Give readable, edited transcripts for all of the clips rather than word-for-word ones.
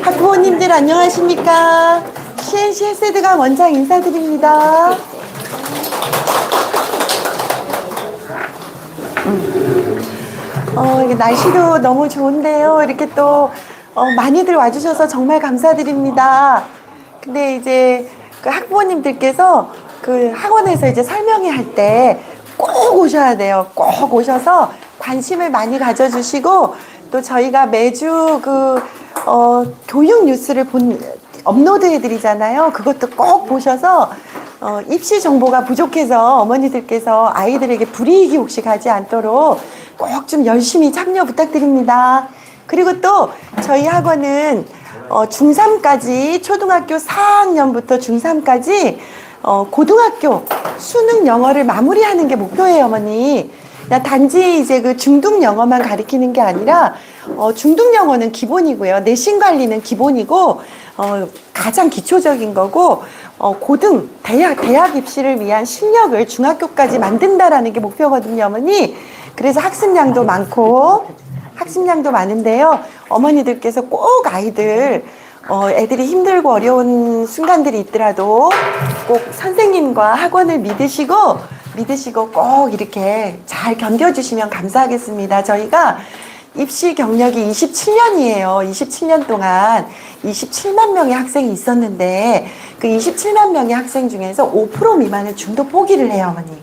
학부모님들 안녕하십니까? CNC 헬세드가 원장 인사드립니다. 이게 날씨도 너무 좋은데요. 이렇게 또 많이들 와주셔서 정말 감사드립니다. 근데 이제 그 학부모님들께서 그 학원에서 이제 설명회 할 때 꼭 오셔야 돼요. 꼭 오셔서 관심을 많이 가져주시고 또 저희가 매주 교육 뉴스를 업로드해 드리잖아요. 그것도 꼭 보셔서 입시 정보가 부족해서 어머니들께서 아이들에게 불이익이 혹시 가지 않도록 꼭 좀 열심히 참여 부탁드립니다. 그리고 또 저희 학원은 중3까지 초등학교 4학년부터 중3까지 고등학교 수능 영어를 마무리하는 게 목표예요, 어머니. 단지 이제 그 중등 영어만 가리키는 게 아니라 중등 영어는 기본이고요. 내신 관리는 기본이고 가장 기초적인 거고 고등 대학 입시를 위한 실력을 중학교까지 만든다라는 게 목표거든요, 어머니. 그래서 학습량도 많은데요. 어머니들께서 꼭 아이들 애들이 힘들고 어려운 순간들이 있더라도 꼭 선생님과 학원을 믿으시고 꼭 이렇게 잘 견뎌주시면 감사하겠습니다. 저희가 입시 경력이 27년이에요. 27년 동안 27만 명의 학생이 있었는데 그 27만 명의 학생 중에서 5% 미만은 중도 포기를 해요, 어머니.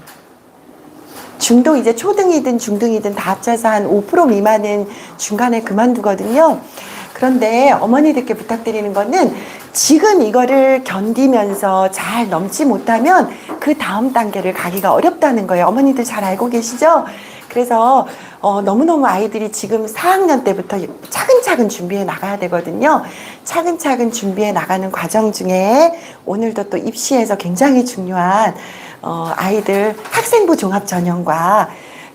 중도 이제 초등이든 중등이든 다 합쳐서 한 5% 미만은 중간에 그만두거든요. 그런데 어머니들께 부탁드리는 거는 지금 이거를 견디면서 잘 넘지 못하면 그 다음 단계를 가기가 어렵다는 거예요. 어머니들 잘 알고 계시죠? 그래서 너무너무 아이들이 지금 4학년 때부터 차근차근 준비해 나가야 되거든요. 차근차근 준비해 나가는 과정 중에 오늘도 또 입시에서 굉장히 중요한 아이들 학생부 종합 전형과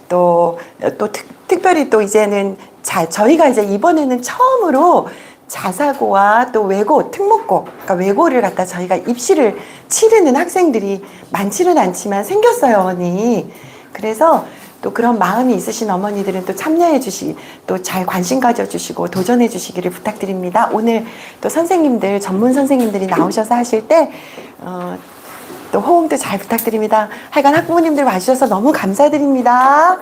또 특별히 또 이제는 저희가 이제 이번에는 처음으로 자사고와 또 외고, 특목고, 그러니까 외고를 갖다 저희가 입시를 치르는 학생들이 많지는 않지만 생겼어요, 어머니. 그래서 또 그런 마음이 있으신 어머니들은 또 참여해 또 잘 관심 가져주시고 도전해 주시기를 부탁드립니다. 오늘 또 선생님들, 전문 선생님들이 나오셔서 하실 때, 또 호응도 잘 부탁드립니다. 하여간 학부모님들 와주셔서 너무 감사드립니다.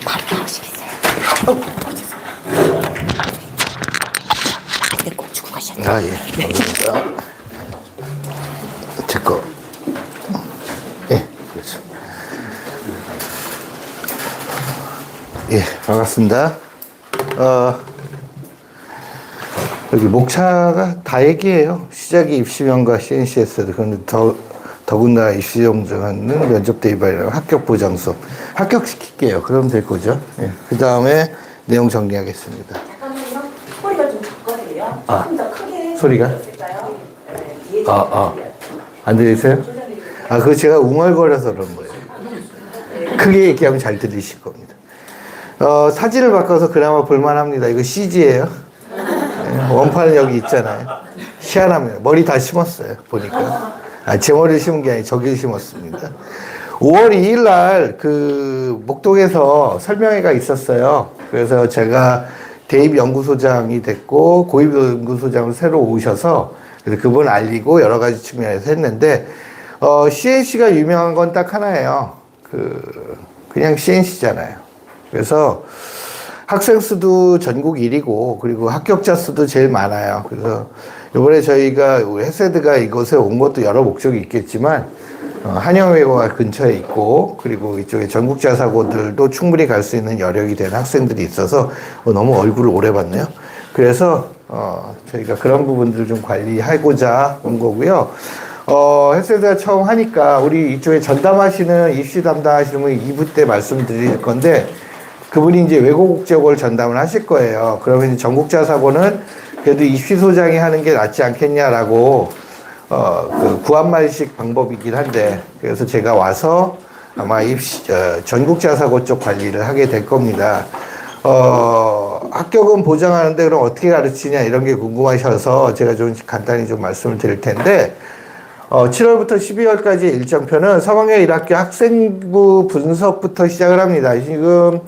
바로 나오시겠어요? 근데 꼭 주고 가셨죠? 예. 감사합니다. 제 거. 예, 그렇습니다. 예, 반갑습니다. 여기 목차가 다 얘기해요. 시작이 입시면과 CNCS. 그런데 더군다나 입시 정정하는 면접 대입이랑 합격 보장 수업. 합격시킬게요. 그러면 될 거죠. 예. 그 다음에 내용 정리하겠습니다. 잠깐만요. 소리가 좀 작거든요. 조금 더 크게 소리가? 있을까요? 네, 안 들리세요? 그거 제가 웅얼거려서 그런 거예요. 크게 얘기하면 잘 들리실 겁니다. 사진을 바꿔서 그나마 볼만합니다. 이거 CG예요. 원판은 여기 있잖아요. 희한합니다. 머리 다 심었어요. 보니까. 제 머리를 심은 게 아니라 저기를 심었습니다. 5월 2일 날 목동에서 설명회가 있었어요. 그래서 제가 대입연구소장이 됐고 고입연구소장으로 새로 오셔서 그래서 그분 알리고 여러 가지 측면에서 했는데 CNC가 유명한 건 딱 하나예요. 그냥 CNC잖아요. 그래서 학생 수도 전국 1위고 그리고 합격자 수도 제일 많아요. 그래서 이번에 저희가 헬세드가 이곳에 온 것도 여러 목적이 있겠지만 한영외고가 근처에 있고 그리고 이쪽에 전국자사고들도 충분히 갈 수 있는 여력이 된 학생들이 있어서 너무 얼굴을 오래 봤네요. 그래서 저희가 그런 부분들 좀 관리하고자 온 거고요. 헬세드가 처음 하니까 우리 이쪽에 전담하시는 입시 담당하시는 분이 2부 때 말씀드릴 건데 그분이 이제 외고국제고를 전담을 하실 거예요. 그러면 전국자사고는 그래도 입시소장이 하는 게 낫지 않겠냐라고 구한말식 방법이긴 한데 그래서 제가 와서 아마 전국자사고 쪽 관리를 하게 될 겁니다. 합격은 보장하는데 그럼 어떻게 가르치냐 이런 게 궁금하셔서 제가 좀 간단히 좀 말씀을 드릴 텐데 7월부터 12월까지 일정표는 3학년 1학기 학생부 분석부터 시작을 합니다. 지금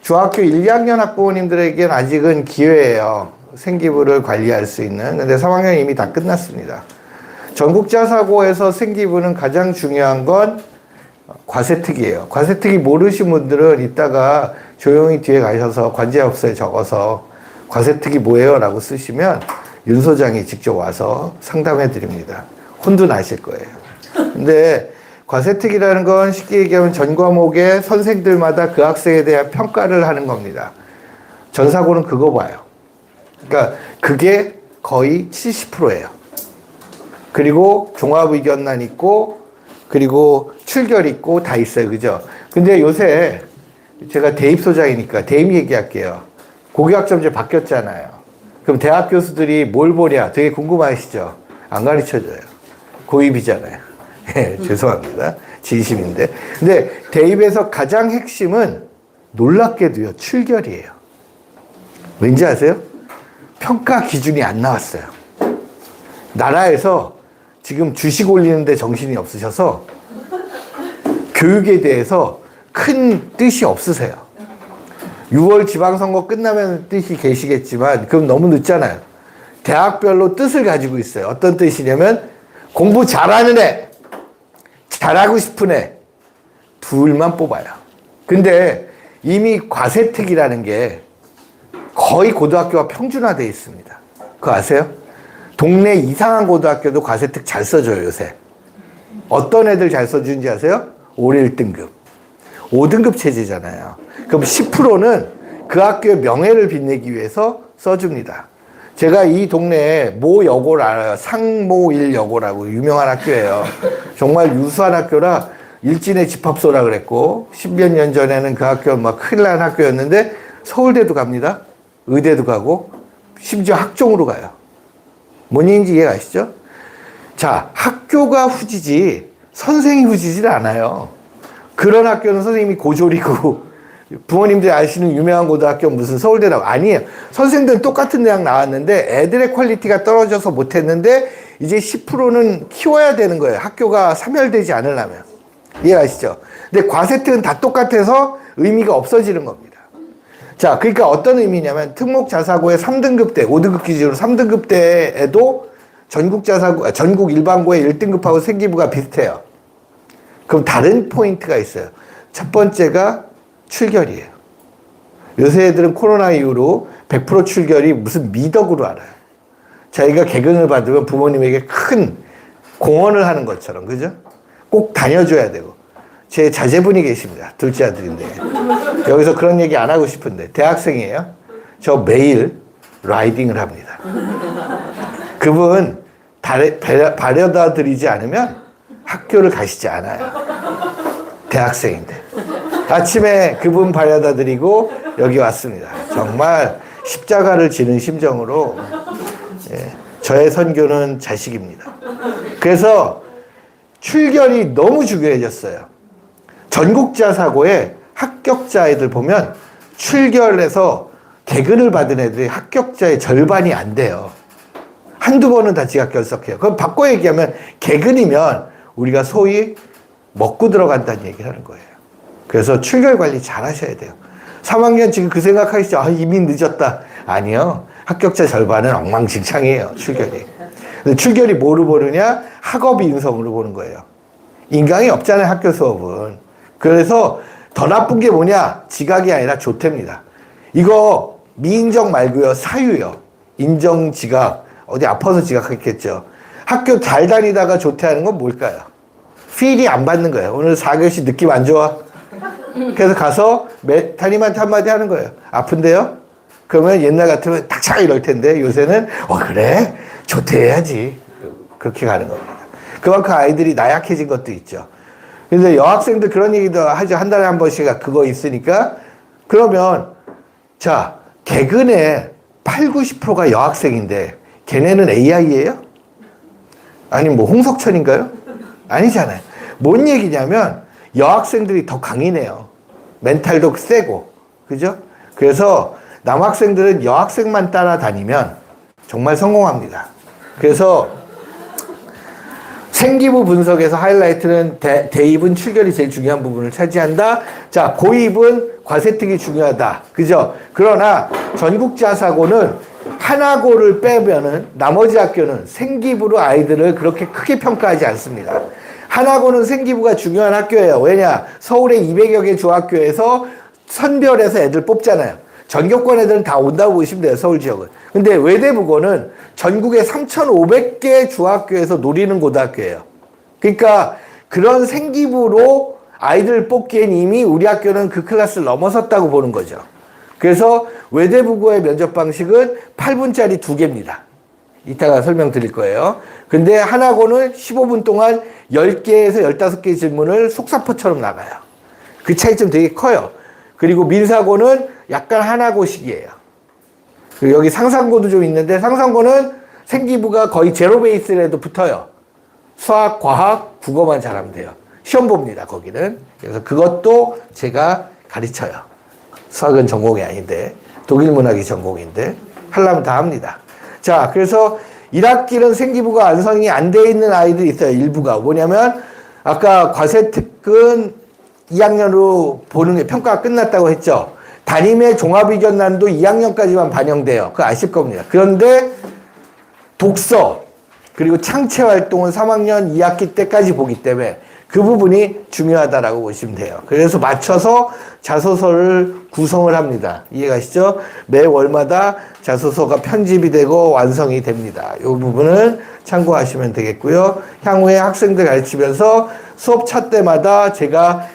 중학교 1, 2학년 학부모님들에겐 아직은 기회예요. 생기부를 관리할 수 있는. 근데 3학년 이미 다 끝났습니다. 전국자 사고에서 생기부는 가장 중요한 건 과세특이에요. 과세특이 모르신 분들은 이따가 조용히 뒤에 가셔서 관제업소에 적어서 과세특이 뭐예요? 라고 쓰시면 윤 소장이 직접 와서 상담해 드립니다. 혼도 나실 거예요. 근데 과세특이라는 건 쉽게 얘기하면 전 과목의 선생들마다 그 학생에 대한 평가를 하는 겁니다. 전사고는 그거 봐요. 그러니까 그게 거의 70%예요. 그리고 종합의견란 있고 그리고 출결 있고 다 있어요. 그죠? 근데 요새 제가 대입소장이니까 대입 얘기할게요. 고교학점제 바뀌었잖아요. 그럼 대학 교수들이 뭘 보냐? 되게 궁금하시죠? 안 가르쳐줘요. 고입이잖아요. 죄송합니다. 진심인데. 근데 대입에서 가장 핵심은 놀랍게도요, 출결이에요. 왠지 아세요? 평가 기준이 안 나왔어요. 나라에서 지금 주식 올리는데 정신이 없으셔서 교육에 대해서 큰 뜻이 없으세요. 6월 지방선거 끝나면 뜻이 계시겠지만 그럼 너무 늦잖아요. 대학별로 뜻을 가지고 있어요. 어떤 뜻이냐면 공부 잘하는 애, 잘하고 싶은 애 둘만 뽑아요. 근데 이미 과세특이라는 게 거의 고등학교가 평준화되어 있습니다. 그거 아세요? 동네 이상한 고등학교도 과세특 잘 써줘요, 요새. 어떤 애들 잘 써주는지 아세요? 5, 1등급. 5등급 체제잖아요. 그럼 10%는 그 학교의 명예를 빛내기 위해서 써줍니다. 제가 이 동네에 모 여고를 알아요. 상모일 여고라고 유명한 학교예요. 정말 유수한 학교라 일진의 집합소라 그랬고 10몇 년 전에는 그 학교 막 큰일 난 학교였는데 서울대도 갑니다. 의대도 가고 심지어 학종으로 가요. 뭔 얘기인지 이해가시죠? 자, 학교가 후지지 선생이 후지질 않아요. 그런 학교는 선생님이 고졸이고 부모님들이 아시는 유명한 고등학교 무슨 서울대라고 아니에요. 선생들은 똑같은 대학 나왔는데 애들의 퀄리티가 떨어져서 못했는데 이제 10%는 키워야 되는 거예요. 학교가 사멸되지 않으려면. 이해가시죠? 근데 과세특은 다 똑같아서 의미가 없어지는 겁니다. 자, 그러니까 어떤 의미냐면 특목 자사고의 3등급 때, 5등급 기준으로 3등급 때에도 전국 자사고, 전국 일반고의 1등급하고 생기부가 비슷해요. 그럼 다른 포인트가 있어요. 첫 번째가 출결이에요. 요새 애들은 코로나 이후로 100% 출결이 무슨 미덕으로 알아요. 자기가 개근을 받으면 부모님에게 큰 공헌을 하는 것처럼, 그죠? 꼭 다녀줘야 되고. 제 자제분이 계십니다. 둘째 아들인데. 여기서 그런 얘기 안 하고 싶은데. 대학생이에요. 저 매일 라이딩을 합니다. 그분 바래다 드리지 않으면 학교를 가시지 않아요. 대학생인데. 아침에 그분 바래다 드리고 여기 왔습니다. 정말 십자가를 지는 심정으로 저의 선교는 자식입니다. 그래서 출결이 너무 중요해졌어요. 전국자 사고에 합격자 애들 보면 출결해서 개근을 받은 애들이 합격자의 절반이 안 돼요. 한두 번은 다 지각 결석해요. 그럼 바꿔 얘기하면 개근이면 우리가 소위 먹고 들어간다는 얘기를 하는 거예요. 그래서 출결 관리 잘 하셔야 돼요. 3학년 지금 그 생각하시죠? 아, 이미 늦었다. 아니요. 합격자 절반은 엉망진창이에요. 출결이. 근데 출결이 뭐로 보느냐? 학업 인성으로 보는 거예요. 인강이 없잖아요. 학교 수업은. 그래서 더 나쁜 게 뭐냐? 지각이 아니라 조퇴입니다. 이거 미인정 말고요. 사유요. 인정 지각. 어디 아파서 지각했겠죠. 학교 잘 다니다가 조퇴하는 건 뭘까요? 필이 안 받는 거예요. 오늘 4교시 느낌 안 좋아. 그래서 가서 담임한테 한마디 하는 거예요. 아픈데요? 그러면 옛날 같으면 탁차 이럴 텐데 요새는 그래? 조퇴해야지. 그렇게 가는 겁니다. 그만큼 아이들이 나약해진 것도 있죠. 근데 여학생들 그런 얘기도 하죠. 한 달에 한 번씩 그거 있으니까. 그러면 자, 개근의 8, 90%가 여학생인데 걔네는 AI예요? 아니 뭐 홍석천인가요? 아니잖아요. 뭔 얘기냐면 여학생들이 더 강이네요. 멘탈도 세고. 그죠? 그래서 남학생들은 여학생만 따라다니면 정말 성공합니다. 그래서 생기부 분석에서 하이라이트는 대입은 출결이 제일 중요한 부분을 차지한다. 자, 고입은 과세특이 중요하다. 그죠? 그러나 전국자사고는 하나고를 빼면은 나머지 학교는 생기부로 아이들을 그렇게 크게 평가하지 않습니다. 하나고는 생기부가 중요한 학교예요. 왜냐? 서울의 200여 개 중학교에서 선별해서 애들 뽑잖아요. 전교권 애들은 다 온다고 보시면 돼요, 서울 지역은. 근데 외대부고는 전국의 3,500개 중학교에서 노리는 고등학교예요. 그러니까 그런 생기부로 아이들 뽑기엔 이미 우리 학교는 그 클래스를 넘어섰다고 보는 거죠. 그래서 외대부고의 면접 방식은 8분짜리 2개입니다. 이따가 설명드릴 거예요. 근데 하나고는 15분 동안 10개에서 15개 질문을 속사포처럼 나가요. 그 차이점 되게 커요. 그리고 민사고는 약간 하나고식이에요. 그리고 여기 상상고도 좀 있는데 상상고는 생기부가 거의 제로 베이스라도 붙어요. 수학, 과학, 국어만 잘하면 돼요. 시험 봅니다, 거기는. 그래서 그것도 제가 가르쳐요. 수학은 전공이 아닌데, 독일 문학이 전공인데, 하려면 다 합니다. 자, 그래서 1학기는 생기부가 완성이 안 돼 있는 아이들이 있어요, 일부가. 뭐냐면, 아까 과세특근 2학년으로 보는 게 평가가 끝났다고 했죠. 담임의 종합의견난도 2학년까지만 반영돼요. 그거 아실 겁니다. 그런데 독서, 그리고 창체 활동은 3학년 2학기 때까지 보기 때문에 그 부분이 중요하다라고 보시면 돼요. 그래서 맞춰서 자소서를 구성을 합니다. 이해가시죠? 매 월마다 자소서가 편집이 되고 완성이 됩니다. 이 부분은 참고하시면 되겠고요. 향후에 학생들 가르치면서 수업 차 때마다 제가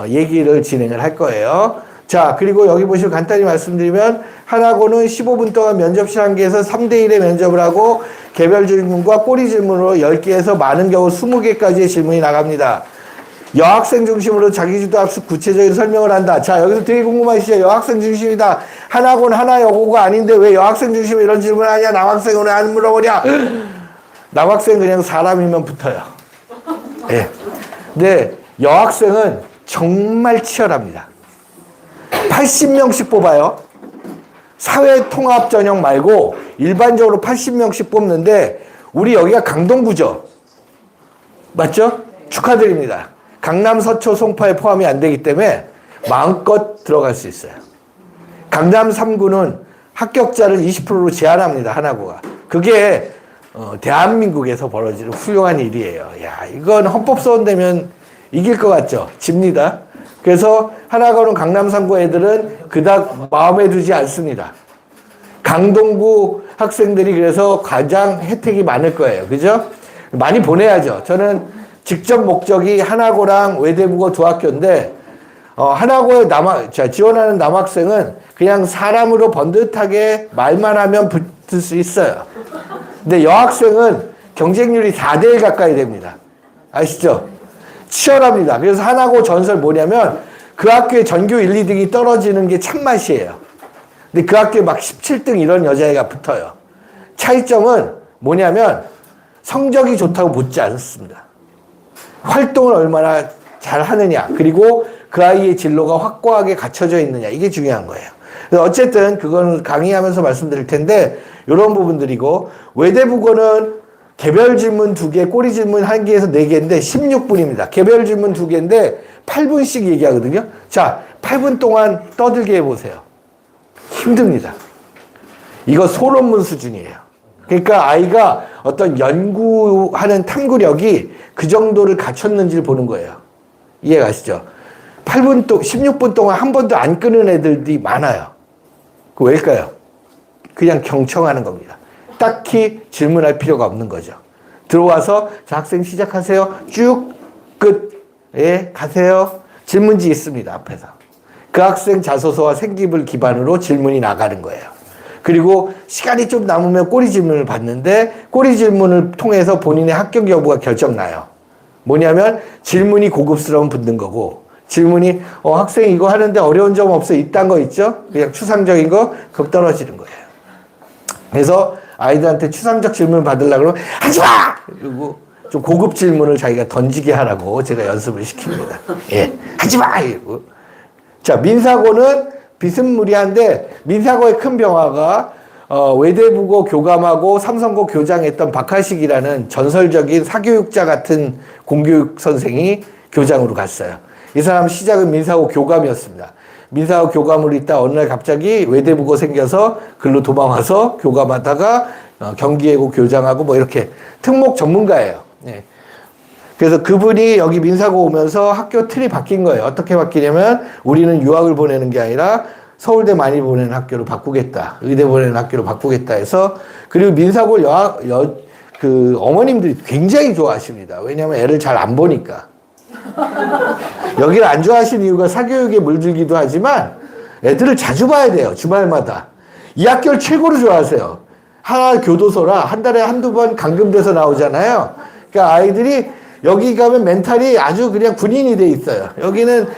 얘기를 진행을 할 거예요. 자, 그리고 여기 보시면 간단히 말씀드리면 하나고는 15분 동안 면접실 한 개에서 3대1의 면접을 하고 개별 질문과 꼬리 질문으로 10개에서 많은 경우 20개까지의 질문이 나갑니다. 여학생 중심으로 자기주도 학습 구체적인 설명을 한다. 자, 여기서 되게 궁금하시죠? 여학생 중심이다. 하나고는 하나여고가 아닌데 왜 여학생 중심으로 이런 질문을 하냐? 남학생은 왜 안 물어보냐? 남학생 그냥 사람이면 붙어요. 예. 근데 여학생은 정말 치열합니다. 80명씩 뽑아요. 사회통합 전형 말고 일반적으로 80명씩 뽑는데 우리 여기가 강동구죠. 맞죠? 축하드립니다. 강남, 서초, 송파에 포함이 안 되기 때문에 마음껏 들어갈 수 있어요. 강남 3구는 합격자를 20%로 제한합니다. 하나고가. 그게 대한민국에서 벌어지는 훌륭한 일이에요. 야, 이건 헌법소원 되면 이길 것 같죠? 집니다. 그래서 하나고는 강남 3구 애들은 그닥 마음에 두지 않습니다. 강동구 학생들이 그래서 가장 혜택이 많을 거예요. 그죠? 많이 보내야죠. 저는 직접 목적이 하나고랑 외대부고 두 학교인데, 하나고에 지원하는 남학생은 그냥 사람으로 번듯하게 말만 하면 붙을 수 있어요. 근데 여학생은 경쟁률이 4대1 가까이 됩니다. 아시죠? 치열합니다. 그래서 하나고 전설 뭐냐면 그 학교의 전교 1, 2등이 떨어지는 게 참맛이에요. 근데 그 학교에 막 17등 이런 여자애가 붙어요. 차이점은 뭐냐면 성적이 좋다고 붙지 않습니다. 활동을 얼마나 잘 하느냐, 그리고 그 아이의 진로가 확고하게 갖춰져 있느냐, 이게 중요한 거예요. 그래서 어쨌든 그건 강의하면서 말씀드릴 텐데 이런 부분들이고, 외대부고는 개별 질문 2개, 꼬리 질문 1개에서 4개인데 16분입니다. 개별 질문 2개인데 8분씩 얘기하거든요. 자, 8분 동안 떠들게 해보세요. 힘듭니다. 이거 소론문 수준이에요. 그러니까 아이가 어떤 연구하는 탐구력이 그 정도를 갖췄는지를 보는 거예요. 이해가시죠? 16분 동안 한 번도 안 끄는 애들이 많아요. 그 왜일까요? 그냥 경청하는 겁니다. 딱히 질문할 필요가 없는 거죠. 들어와서 자, 학생 시작하세요. 쭉 끝에 가세요. 질문지 있습니다. 앞에서. 그 학생 자소서와 생기부를 기반으로 질문이 나가는 거예요. 그리고 시간이 좀 남으면 꼬리 질문을 받는데 꼬리 질문을 통해서 본인의 합격 여부가 결정나요. 뭐냐면 질문이 고급스러운 붙는 거고, 질문이 학생 이거 하는데 어려운 점 없어? 이딴 거 있죠? 그냥 추상적인 거 그럼 떨어지는 거예요. 그래서 아이들한테 추상적 질문을 받으려고 그러면 하지 마! 그리고 좀 고급 질문을 자기가 던지게 하라고 제가 연습을 시킵니다. 예, 하지 마! 이러고. 자, 민사고는 비스무리한데 민사고의 큰 변화가 외대부고 교감하고 삼성고 교장했던 박하식이라는 전설적인 사교육자 같은 공교육 선생이 교장으로 갔어요. 이 사람 시작은 민사고 교감이었습니다. 민사고 교감으로 있다 어느 날 갑자기 외대부고 생겨서 글로 도망와서 교감하다가 경기예고 교장하고 뭐 이렇게 특목 전문가예요. 예. 그래서 그분이 여기 민사고 오면서 학교 틀이 바뀐 거예요. 어떻게 바뀌냐면 우리는 유학을 보내는 게 아니라 서울대 많이 보내는 학교로 바꾸겠다. 의대 보내는 학교로 바꾸겠다 해서 그리고 민사고 그 어머님들이 굉장히 좋아하십니다. 왜냐하면 애를 잘 안 보니까. 여기를 안 좋아하시는 이유가 사교육에 물들기도 하지만 애들을 자주 봐야 돼요. 주말마다. 이 학교를 최고로 좋아하세요. 하나 교도소라 한 달에 한두 번 감금돼서 나오잖아요. 그러니까 아이들이 여기 가면 멘탈이 아주 그냥 군인이 돼 있어요. 여기는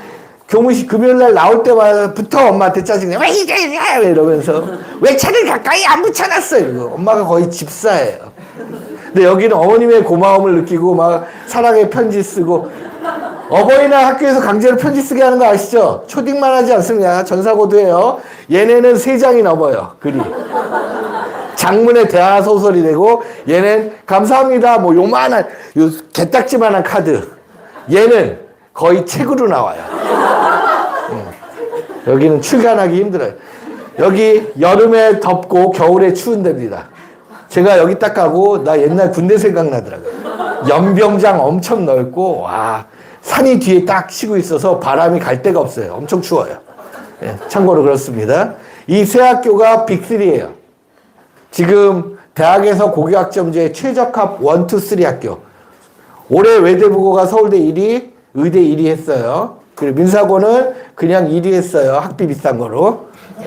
교무실 금요일날 나올 때부터 엄마한테 짜증내. 왜 이래? 이러면서 왜 차를 가까이 안 붙여놨어요? 이거. 엄마가 거의 집사예요. 근데 여기는 어머님의 고마움을 느끼고 막 사랑의 편지 쓰고 어버이날 학교에서 강제로 편지 쓰게 하는 거 아시죠? 초딩만 하지 않습니다. 전사고도 해요. 얘네는 3장이 넘어요. 글이. 장문의 대하소설이 되고 얘는 감사합니다. 뭐 요만한 요 개딱지만한 카드. 얘는 거의 책으로 나와요. 여기는 출간하기 힘들어요. 여기 여름에 덥고 겨울에 추운 데입니다. 제가 여기 딱 가고 나 옛날 군대 생각나더라고요. 연병장 엄청 넓고 와 산이 뒤에 딱 치고 있어서 바람이 갈 데가 없어요. 엄청 추워요. 예, 참고로 그렇습니다. 이 세 학교가 빅3예요. 지금 대학에서 고교학점제 최적합 1, 2, 3 학교. 올해 외대부고가 서울대 1위, 의대 1위 했어요. 그리고 민사고는 그냥 1위 했어요. 학비 비싼 거로. 예.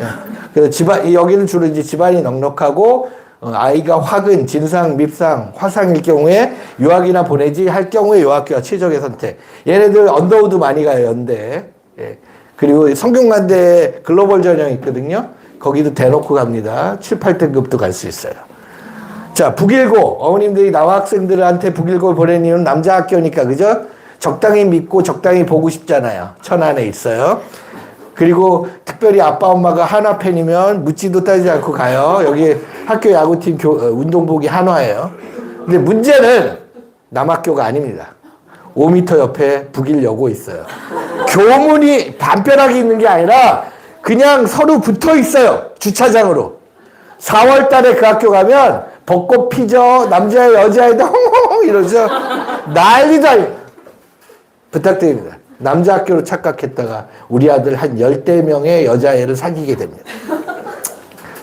그래서 여기는 주로 이제 집안이 넉넉하고 아이가 화근, 진상, 밉상, 화상일 경우에 유학이나 보내지 할 경우에 요 학교가 최적의 선택. 얘네들 언더우드 많이 가요, 연대. 예. 그리고 성균관대 글로벌 전형이 있거든요. 거기도 대놓고 갑니다. 7, 8등급도 갈 수 있어요. 자, 북일고. 어머님들이 남학생들한테 북일고 보내는 이유는 남자 학교니까, 그죠? 적당히 믿고 적당히 보고 싶잖아요. 천안에 있어요. 그리고 특별히 아빠 엄마가 한화 팬이면 묻지도 따지지 않고 가요. 여기 학교 야구팀 운동복이 한화예요. 근데 문제는 남학교가 아닙니다. 5m 옆에 북일여고 있어요. 교문이 담벼락이 있는 게 아니라 그냥 서로 붙어 있어요. 주차장으로. 4월 달에 그 학교 가면 벚꽃 피죠. 남자애 여자애들 홍홍홍 이러죠. 난리다. 부탁드립니다. 남자 학교로 착각했다가 우리 아들 한 10대 명의 여자애를 사귀게 됩니다.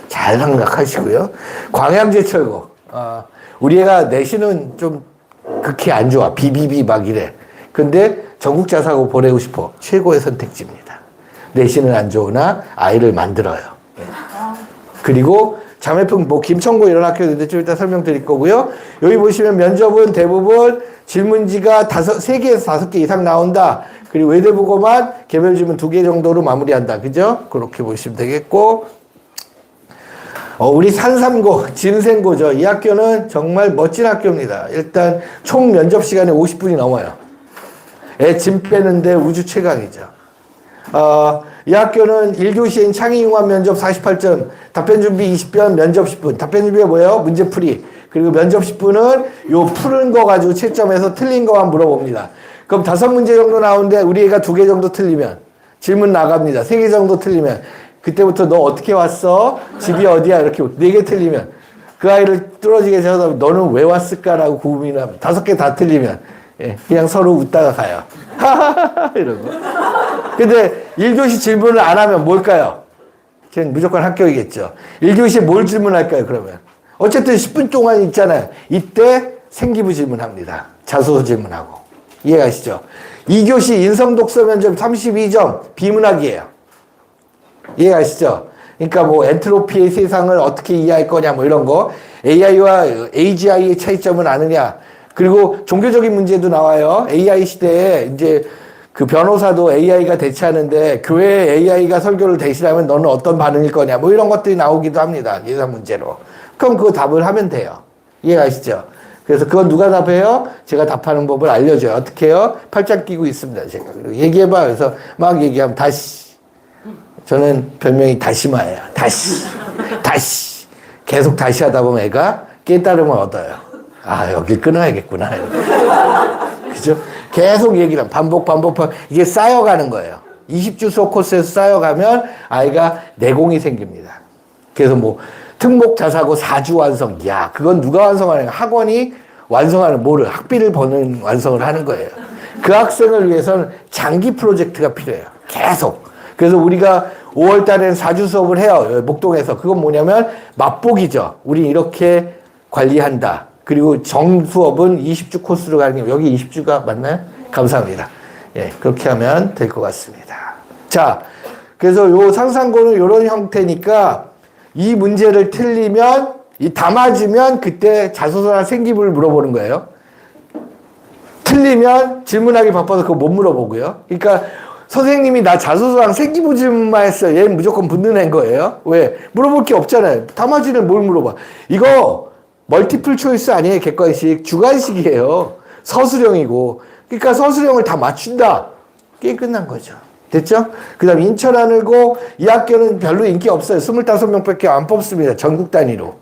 잘 생각하시고요. 광양제철고. 우리 애가 내신은 좀 극히 안 좋아. 비비비 막 이래. 근데 전국자사고 보내고 싶어. 최고의 선택지입니다. 내신은 안 좋으나 아이를 만들어요. 그리고 자매풍 뭐 김천고 이런 학교인데 좀 이따 설명드릴 거고요. 여기 보시면 면접은 대부분 질문지가 3개에서 5개 이상 나온다. 그리고 외대부고만 개별 질문 2개 정도로 마무리한다. 그죠? 그렇게 보시면 되겠고. 우리 산삼고, 진생고죠. 이 학교는 정말 멋진 학교입니다. 일단 총 면접 시간이 50분이 넘어요. 애 짐 빼는데 우주 최강이죠. 이 학교는 1교시인 창의융합 면접 48점, 답변 준비 20분, 면접 10분. 답변 준비가 뭐예요? 문제 풀이. 그리고 면접 10분은 요 푸는 거 가지고 채점해서 틀린 거만 물어봅니다. 그럼 5문제 정도 나오는데 우리 애가 2개 정도 틀리면 질문 나갑니다. 3개 정도 틀리면 그때부터 너 어떻게 왔어? 집이 어디야? 이렇게 4개 틀리면 그 아이를 뚫어지게 쳐서 너는 왜 왔을까라고 고민합니다. 5개 다 틀리면 그냥 서로 웃다가 가요. 하하하 이러고. 근데 1교시 질문을 안 하면 뭘까요? 걔는 무조건 합격이겠죠. 1교시에 뭘 질문할까요, 그러면? 어쨌든 10분 동안 있잖아요. 이때 생기부 질문합니다. 자소서 질문하고. 이해가시죠? 2교시 인성독서 면접 32점 비문학이에요. 이해가시죠? 그러니까 뭐 엔트로피의 세상을 어떻게 이해할 거냐 뭐 이런 거. AI와 AGI의 차이점은 아느냐. 그리고 종교적인 문제도 나와요. AI 시대에 이제 그 변호사도 AI가 대체하는데 교회에 AI가 설교를 대신하면 너는 어떤 반응일 거냐 뭐 이런 것들이 나오기도 합니다. 예산 문제로. 그럼 그거 답을 하면 돼요. 이해가시죠? 그래서 그건 누가 답해요? 제가 답하는 법을 알려줘요. 어떻게 해요? 팔짱 끼고 있습니다. 제가. 그리고 얘기해봐. 그래서 막 얘기하면 다시. 저는 별명이 다시마예요. 다시. 계속 다시 하다 보면 애가 깨달음을 얻어요. 아, 여길 끊어야겠구나. 그죠? 계속 얘기를 반복. 이게 쌓여가는 거예요. 20주 수업 코스에서 쌓여가면 아이가 내공이 생깁니다. 그래서 뭐 특목 자사고 4주 완성. 야, 그건 누가 완성하는 거야? 학원이 완성하는 뭐를 학비를 버는 완성을 하는 거예요. 그 학생을 위해서는 장기 프로젝트가 필요해요. 계속. 그래서 우리가 5월 달에는 4주 수업을 해요. 목동에서. 그건 뭐냐면 맛보기죠. 우리 이렇게 관리한다. 그리고 정 수업은 20주 코스로 가는 게 여기 20주가 맞나요? 감사합니다. 예, 그렇게 하면 될 것 같습니다. 자, 그래서 요 상상고는 이런 형태니까 이 문제를 틀리면 다 맞으면 그때 자소서나 생기부를 물어보는 거예요. 틀리면 질문하기 바빠서 그거 못 물어보고요. 그러니까 선생님이 나 자소서랑 생기부 질문만 했어요. 얘는 무조건 붙는 애인 거예요. 왜? 물어볼 게 없잖아요. 다 맞으면 뭘 물어봐. 이거 멀티플 초이스 아니에요. 객관식. 주관식이에요. 서술형이고. 그러니까 서술형을 다 맞춘다. 게임 끝난 거죠. 됐죠? 그 다음 인천 하늘고 이 학교는 별로 인기 없어요. 25명밖에 안 뽑습니다. 전국 단위로.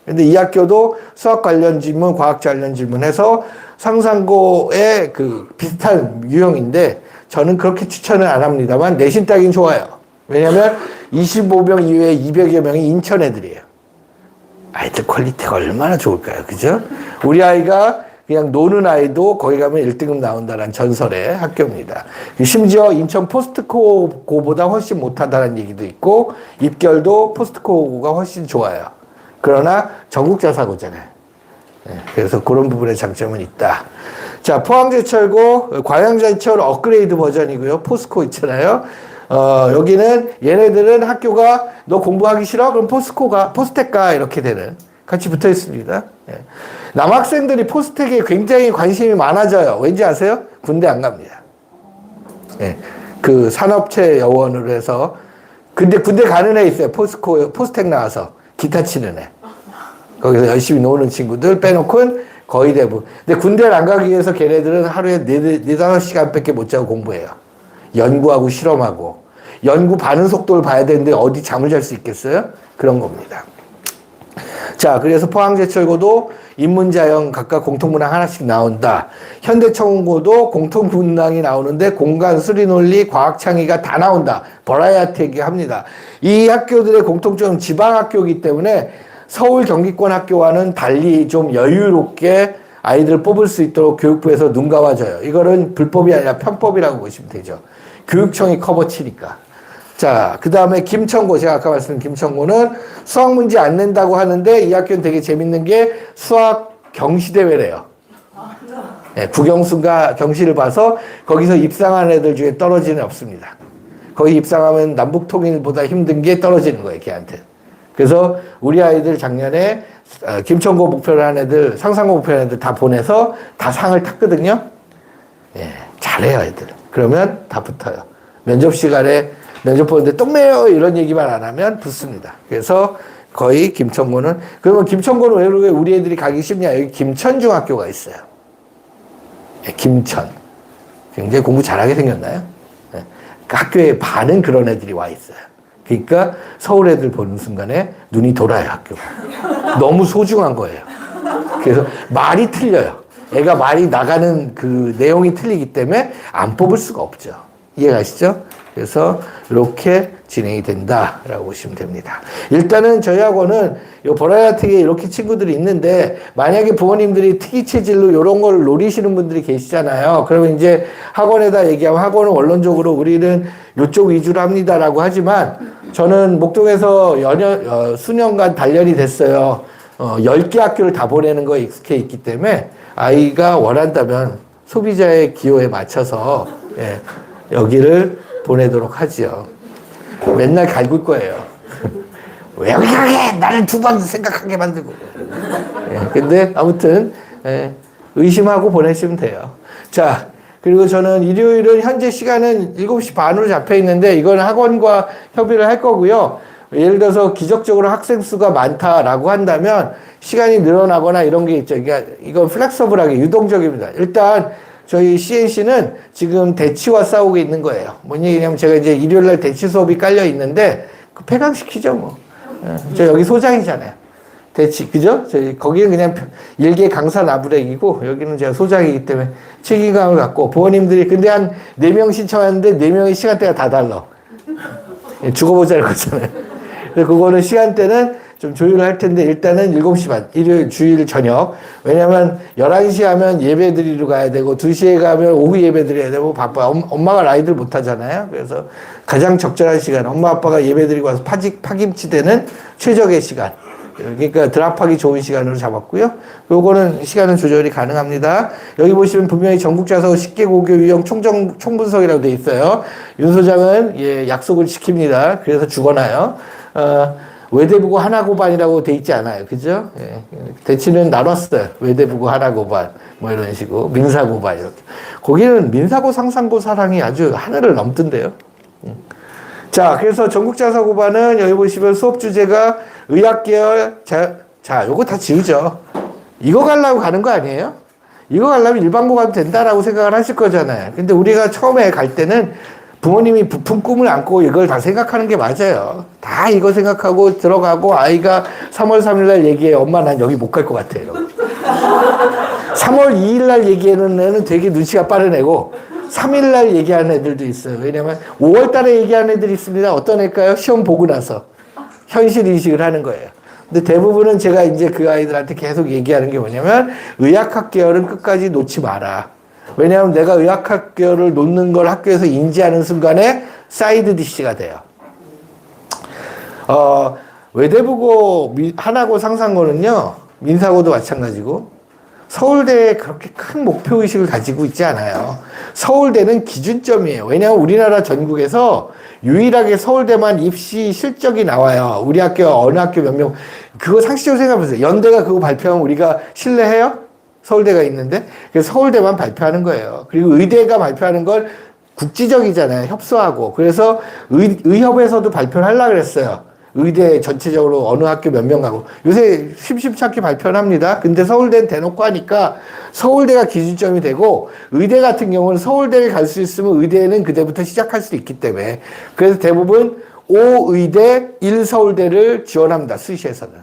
근데 이 학교도 수학 관련 질문, 과학 관련 질문 해서 상상고의 그 비슷한 유형인데 저는 그렇게 추천을 안 합니다만 내신 따긴 좋아요. 왜냐면 25명 이외에 200여 명이 인천 애들이에요. 아이들 퀄리티가 얼마나 좋을까요? 그죠? 우리 아이가 그냥 노는 아이도 거기 가면 1등급 나온다는 전설의 학교입니다. 심지어 인천 포스트코고보다 훨씬 못하다는 얘기도 있고 입결도 포스트코고가 훨씬 좋아요. 그러나 전국자사고잖아요. 그래서 그런 부분에 장점은 있다. 자, 포항제철고 광양제철 업그레이드 버전이고요. 포스코 있잖아요. 여기는 얘네들은 학교가 너 공부하기 싫어? 그럼 포스텍 가 이렇게 되는 같이 붙어 있습니다. 예. 남학생들이 포스텍에 굉장히 관심이 많아져요. 왠지 아세요? 군대 안 갑니다. 예. 그 산업체 여원으로 해서 근데 군대 가는 애 있어요. 포스텍 나와서 기타 치는 애. 거기서 열심히 노는 친구들 빼놓고는 거의 대부분. 근데 군대를 안 가기 위해서 걔네들은 하루에 4-5시간밖에 못 자고 공부해요. 연구하고 실험하고. 연구 반응 속도를 봐야 되는데 어디 잠을 잘 수 있겠어요? 그런 겁니다. 자, 그래서 포항제철고도 인문자형 각각 공통문항 하나씩 나온다. 현대청운고도 공통문항이 나오는데 공간, 수리논리, 과학창의가 다 나온다. 버라이어티하게 합니다. 이 학교들의 공통점은 지방학교이기 때문에 서울 경기권 학교와는 달리 좀 여유롭게 아이들을 뽑을 수 있도록 교육부에서 눈 감아줘요. 이거는 불법이 아니라 편법이라고 보시면 되죠. 교육청이 커버치니까. 자, 그 다음에 김천고, 제가 아까 말씀드린 김천고는 수학 문제 안 낸다고 하는데 이 학교는 되게 재밌는 게 수학 경시대회래요. 네, 국영수가 경시를 봐서 거기서 입상한 애들 중에 떨어지는 애 없습니다. 거기 입상하면 남북통일보다 힘든 게 떨어지는 거예요, 걔한테. 그래서 우리 아이들 작년에 김천고 목표로 한 애들, 상상고 목표로 한 애들 다 보내서 다 상을 탔거든요. 예, 잘해요, 애들. 그러면 다 붙어요. 면접 시간에 면접 보는데 똥매요 이런 얘기만 안 하면 붙습니다. 그래서 거의 김천고는 그러면 김천고는 왜 우리 애들이 가기 쉽냐? 여기 김천중학교가 있어요. 네, 김천. 굉장히 공부 잘하게 생겼나요? 네. 그 학교에 반은 그런 애들이 와 있어요. 그러니까 서울 애들 보는 순간에 눈이 돌아요, 학교가. 너무 소중한 거예요. 그래서 말이 틀려요. 애가 말이 나가는 그 내용이 틀리기 때문에 안 뽑을 수가 없죠. 이해가시죠? 그래서 이렇게 진행이 된다라고 보시면 됩니다. 일단은 저희 학원은 요 버라이어티에 이렇게 친구들이 있는데 만약에 부모님들이 특이 체질로 이런 걸 노리시는 분들이 계시잖아요. 그러면 이제 학원에다 얘기하면 학원은 원론적으로 우리는 이쪽 위주로 합니다라고 하지만 저는 목동에서 수년간 단련이 됐어요. 10개 학교를 다 보내는 거에 익숙해 있기 때문에 아이가 원한다면 소비자의 기호에 맞춰서 예, 여기를 보내도록 하지요. 맨날 갈굴 거예요. 왜 여기 가게? 나를 2번 생각하게 만들고. 예, 근데 아무튼 예, 의심하고 보내시면 돼요. 자, 그리고 저는 일요일은 현재 시간은 7시 반으로 잡혀 있는데 이건 학원과 협의를 할 거고요. 예를 들어서 기적적으로 학생 수가 많다라고 한다면 시간이 늘어나거나 이런 게 있죠. 그러니까 이건 플렉서블하게 유동적입니다. 일단 저희 CNC는 지금 대치와 싸우고 있는 거예요. 뭔 얘기냐면 제가 이제 일요일날 대치 수업이 깔려 있는데 그 폐강시키죠 뭐. 저 여기 소장이잖아요. 그죠? 거기는 그냥 일개 강사 나부랭이고, 여기는 제가 소장이기 때문에 책임감을 갖고, 부모님들이, 근데 한 4명 신청하는데 4명의 시간대가 다 달라. 죽어보자는 거잖아요. 그래서 그거는 시간대는 좀 조율을 할 텐데, 일단은 7시 반, 일요일, 주일 저녁. 왜냐면 11시 하면 예배 드리러 가야 되고, 2시에 가면 오후 예배 드려야 되고, 바빠요. 엄마가 라이드를 못 하잖아요. 그래서 가장 적절한 시간, 엄마 아빠가 예배 드리고 와서 파김치 되는 최적의 시간. 그러니까 드랍하기 좋은 시간으로 잡았고요. 요거는 시간은 조절이 가능합니다. 여기 보시면 분명히 전국자서 10개 고교 유형 총분석이라고 돼 있어요. 윤 소장은 예, 약속을 지킵니다. 그래서 죽어나요. 외대부고 하나고반이라고 돼 있지 않아요. 그죠? 예. 대치는 나눴어요. 외대부고 하나고반. 뭐 이런 식으로. 민사고반 이렇게. 거기는 민사고 상상고 사랑이 아주 하늘을 넘던데요. 자, 그래서 전국자서고반은 여기 보시면 수업 주제가 의학계열, 자, 요거 다 지우죠. 이거 가려고 가는 거 아니에요? 이거 가려면 일반고 가도 된다라고 생각을 하실 거잖아요. 근데 우리가 처음에 갈 때는 부모님이 부푼 꿈을 안고 이걸 다 생각하는 게 맞아요. 다 이거 생각하고 들어가고 아이가 3월 3일 날 얘기해. 엄마 난 여기 못 갈 것 같아. 이러고. 3월 2일 날 얘기하는 애는 되게 눈치가 빠른 애고 3일 날 얘기하는 애들도 있어요. 왜냐면 5월 달에 얘기하는 애들이 있습니다. 어떤 애일까요? 시험 보고 나서 현실 인식을 하는 거예요. 근데 대부분은 제가 이제 그 아이들한테 계속 얘기하는 게 뭐냐면 의학학 계열은 끝까지 놓지 마라. 왜냐하면 내가 의학학 계열을 놓는 걸 학교에서 인지하는 순간에 사이드 디시가 돼요. 외대부고 하나고 상상고는요. 민사고도 마찬가지고 서울대에 그렇게 큰 목표의식을 가지고 있지 않아요. 서울대는 기준점이에요. 왜냐하면 우리나라 전국에서 유일하게 서울대만 입시 실적이 나와요. 우리 학교 어느 학교 몇 명. 그거 상식적으로 생각해보세요. 연대가 그거 발표하면 우리가 신뢰해요? 서울대가 있는데. 그래서 서울대만 발표하는 거예요. 그리고 의대가 발표하는 걸 국지적이잖아요. 협소하고. 그래서 의협에서도 발표를 하려고 그랬어요. 의대 전체적으로 어느 학교 몇 명 가고. 요새 심심치 않게 발표를 합니다. 근데 서울대는 대놓고 하니까 서울대가 기준점이 되고 의대 같은 경우는 서울대를 갈 수 있으면 의대는 그때부터 시작할 수 있기 때문에. 그래서 대부분 5의대 1서울대를 지원합니다. 수시에서는.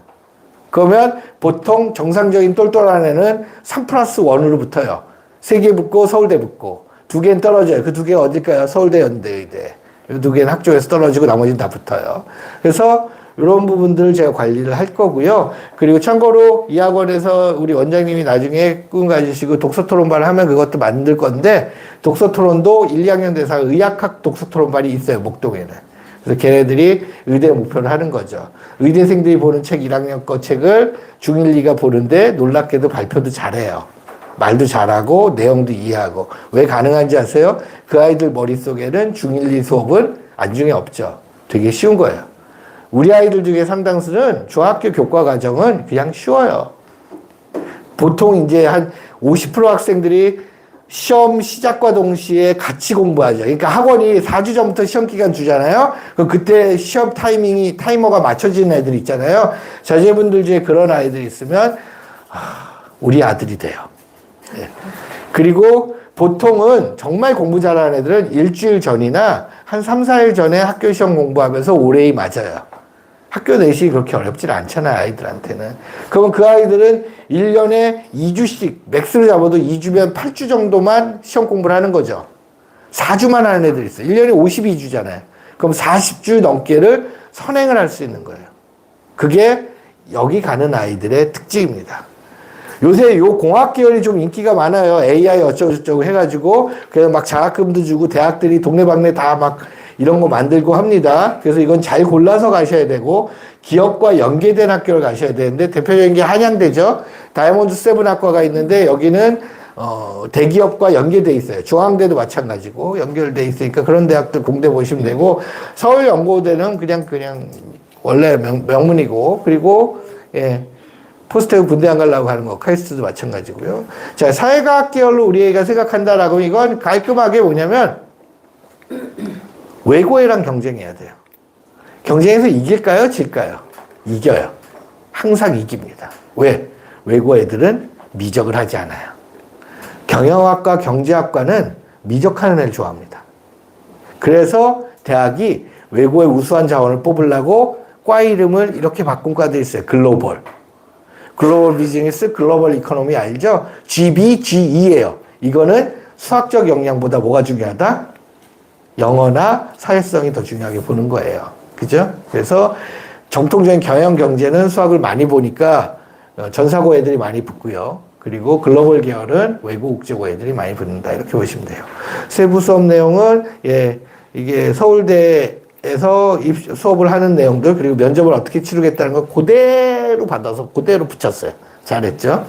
그러면 보통 정상적인 똘똘한 애는 3+1으로 붙어요. 3개 붙고 서울대 붙고 2개는 떨어져요. 그 2개가 어딜까요? 서울대, 연대, 의대. 이 2개는 학교에서 떨어지고 나머지는 다 붙어요. 그래서 이런 부분들을 제가 관리를 할 거고요. 그리고 참고로 이 학원에서 우리 원장님이 나중에 꿈 가지시고 독서토론반을 하면 그것도 만들 건데 독서토론도 1, 2학년 대상 의학학 독서토론반이 있어요. 목동에는. 그래서 걔네들이 의대 목표를 하는 거죠. 의대생들이 보는 책 1학년 거 책을 중1, 2가 보는데 놀랍게도 발표도 잘해요. 말도 잘하고 내용도 이해하고. 왜 가능한지 아세요? 그 아이들 머릿속에는 중1, 2 수업은 안중에 없죠. 되게 쉬운 거예요. 우리 아이들 중에 상당수는 중학교 교과 과정은 그냥 쉬워요. 보통 이제 한 50% 학생들이 시험 시작과 동시에 같이 공부하죠. 그러니까 학원이 4주 전부터 시험 기간 주잖아요. 그럼 그때 시험 타이머가 맞춰지는 애들 있잖아요. 자제분들 중에 그런 아이들이 있으면 우리 아들이 돼요. 네. 그리고 보통은 정말 공부 잘하는 애들은 일주일 전이나 한 3, 4일 전에 학교 시험 공부하면서 올해이 맞아요. 학교 내식이 그렇게 어렵지 않잖아요, 아이들한테는. 그러면 그 아이들은 1년에 2주씩, 맥스로 잡아도 2주면 8주 정도만 시험 공부를 하는 거죠. 4주만 하는 애들이 있어요. 1년에 52주잖아요. 그럼 40주 넘게를 선행을 할 수 있는 거예요. 그게 여기 가는 아이들의 특징입니다. 요새 요 공학 계열이 좀 인기가 많아요. AI 어쩌고저쩌고 해가지고, 그래서 막 장학금도 주고, 대학들이 동네방네 다 막 이런 거 만들고 합니다. 그래서 이건 잘 골라서 가셔야 되고, 기업과 연계된 학교를 가셔야 되는데, 대표적인 게 한양대죠. 다이아몬드 세븐 학과가 있는데, 여기는, 대기업과 연계돼 있어요. 중앙대도 마찬가지고, 연결돼 있으니까 그런 대학들 공대 보시면 되고, 서울연고대는 그냥 원래 명문이고, 그리고, 예. 포스트하고 군대 안 가려고 하는 거, 카이스트도 마찬가지고요. 자, 사회과학 계열로 우리 애가 생각한다라고 이건 깔끔하게 뭐냐면, 외고애랑 경쟁해야 돼요. 경쟁에서 이길까요? 질까요? 이겨요. 항상 이깁니다. 왜? 외고 애들은 미적을 하지 않아요. 경영학과 경제학과는 미적하는 애를 좋아합니다. 그래서 대학이 외고의 우수한 자원을 뽑으려고 과 이름을 이렇게 바꾼 과들이 있어요. 글로벌. 글로벌 비즈니스, 글로벌 이코노미 알죠? GBGE예요. 이거는 수학적 역량보다 뭐가 중요하다? 영어나 사회성이 더 중요하게 보는 거예요. 그죠? 그래서 정통적인 경영 경제는 수학을 많이 보니까 전사고 애들이 많이 붙고요. 그리고 글로벌 계열은 외국 국제고 애들이 많이 붙는다. 이렇게 보시면 돼요. 세부 수업 내용은 이게 서울대에서 수업을 하는 내용들 그리고 면접을 어떻게 치르겠다는 걸 그대로 받아서 그대로 붙였어요. 잘했죠?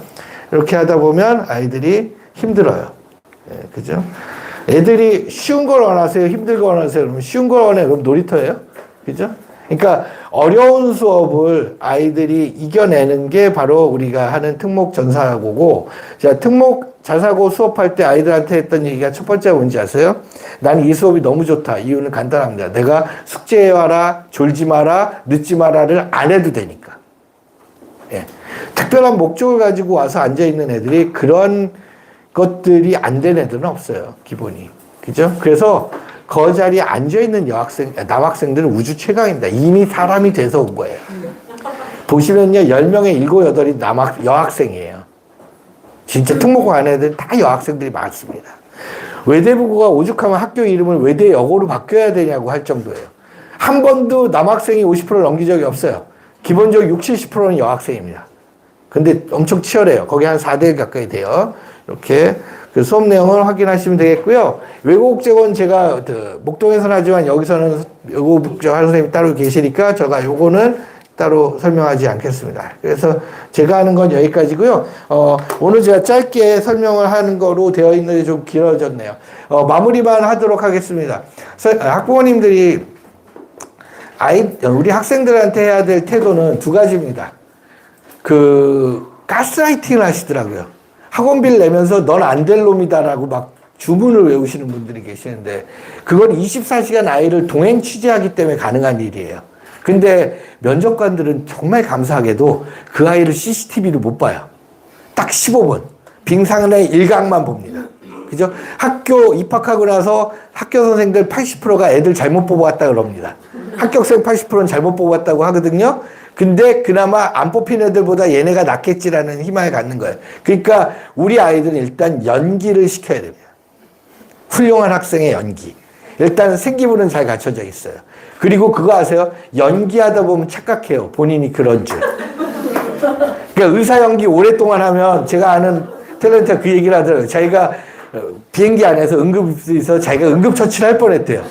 이렇게 하다 보면 아이들이 힘들어요. 그죠? 애들이 쉬운 걸 원하세요? 힘든 걸 원하세요? 그러면 쉬운 걸 원해요. 그럼 놀이터예요? 그죠? 그러니까 어려운 수업을 아이들이 이겨내는 게 바로 우리가 하는 특목 전사고고, 자, 특목 자사고 수업할 때 아이들한테 했던 얘기가 첫 번째가 뭔지 아세요? 난 이 수업이 너무 좋다. 이유는 간단합니다. 내가 숙제해와라, 졸지 마라, 늦지 마라를 안 해도 되니까. 예. 특별한 목적을 가지고 와서 앉아있는 애들이 그런 것들이 안 된 애들은 없어요. 기본이. 그죠? 그래서 그 자리에 앉아있는 남학생들은 우주 최강입니다. 이미 사람이 돼서 온 거예요. 보시면요, 10명에 7, 8이 여학생이에요. 진짜 특목고 안 애들은 다 여학생들이 많습니다. 외대부고가 오죽하면 학교 이름을 외대여고로 바뀌어야 되냐고 할 정도예요. 한 번도 남학생이 50%를 넘긴 적이 없어요. 기본적으로 60, 70%는 여학생입니다. 근데 엄청 치열해요. 거기 한 4대 가까이 돼요. 이렇게 그 수업 내용을 확인하시면 되겠고요. 외국국제원 제가 목동에서는 하지만 여기서는 외국국제원 선생님이 따로 계시니까 제가 요거는 따로 설명하지 않겠습니다. 그래서 제가 하는 건 여기까지고요. 오늘 제가 짧게 설명을 하는 거로 되어 있는데 좀 길어졌네요. 마무리만 하도록 하겠습니다. 학부모님들이 우리 학생들한테 해야 될 태도는 두 가지입니다. 가스라이팅을 하시더라고요. 학원비를 내면서 넌 안 될 놈이다라고 막 주문을 외우시는 분들이 계시는데 그건 24시간 아이를 동행 취재하기 때문에 가능한 일이에요. 근데 면접관들은 정말 감사하게도 그 아이를 CCTV로 못 봐요. 딱 15분. 빙상의 일각만 봅니다. 그죠? 학교 입학하고 나서 학교 선생들 80%가 애들 잘못 뽑아왔다 그럽니다. 합격생 80%는 잘못 뽑았다고 하거든요. 근데 그나마 안 뽑힌 애들보다 얘네가 낫겠지라는 희망을 갖는 거예요. 그러니까 우리 아이들은 일단 연기를 시켜야 됩니다. 훌륭한 학생의 연기. 일단 생기부는 잘 갖춰져 있어요. 그리고 그거 아세요? 연기하다 보면 착각해요. 본인이 그런 줄. 그러니까 의사 연기 오랫동안 하면 제가 아는 탤런트가 그 얘기를 하더라고요. 자기가 비행기 안에서 응급실에서 자기가 응급처치를 할 뻔했대요.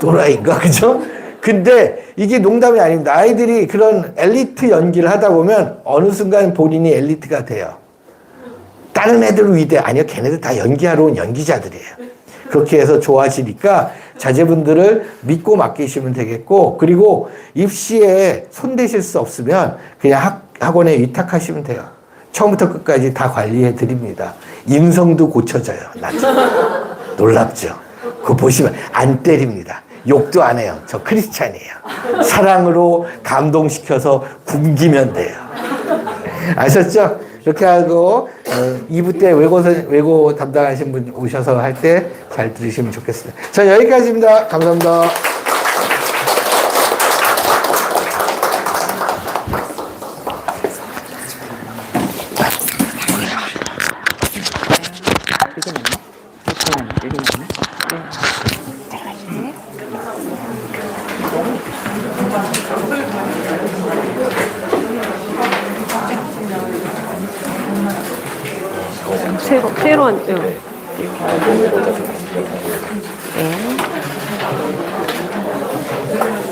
또라이인가? 그죠? 근데 이게 농담이 아닙니다. 아이들이 그런 엘리트 연기를 하다 보면 어느 순간 본인이 엘리트가 돼요. 다른 애들 위대 아니요, 걔네들 다 연기하러 온 연기자들이에요. 그렇게 해서 좋아지니까 자제분들을 믿고 맡기시면 되겠고, 그리고 입시에 손대실 수 없으면 그냥 학원에 위탁하시면 돼요. 처음부터 끝까지 다 관리해 드립니다. 인성도 고쳐져요. 놀랍죠? 그거 보시면 안 때립니다. 욕도 안 해요. 저 크리스찬이에요. 사랑으로 감동시켜서 굶기면 돼요. 아셨죠? 이렇게 하고 2부 때 외고 담당하신 분 오셔서 할 때 잘 들으시면 좋겠습니다. 자, 여기까지입니다. 감사합니다. 새로운 네.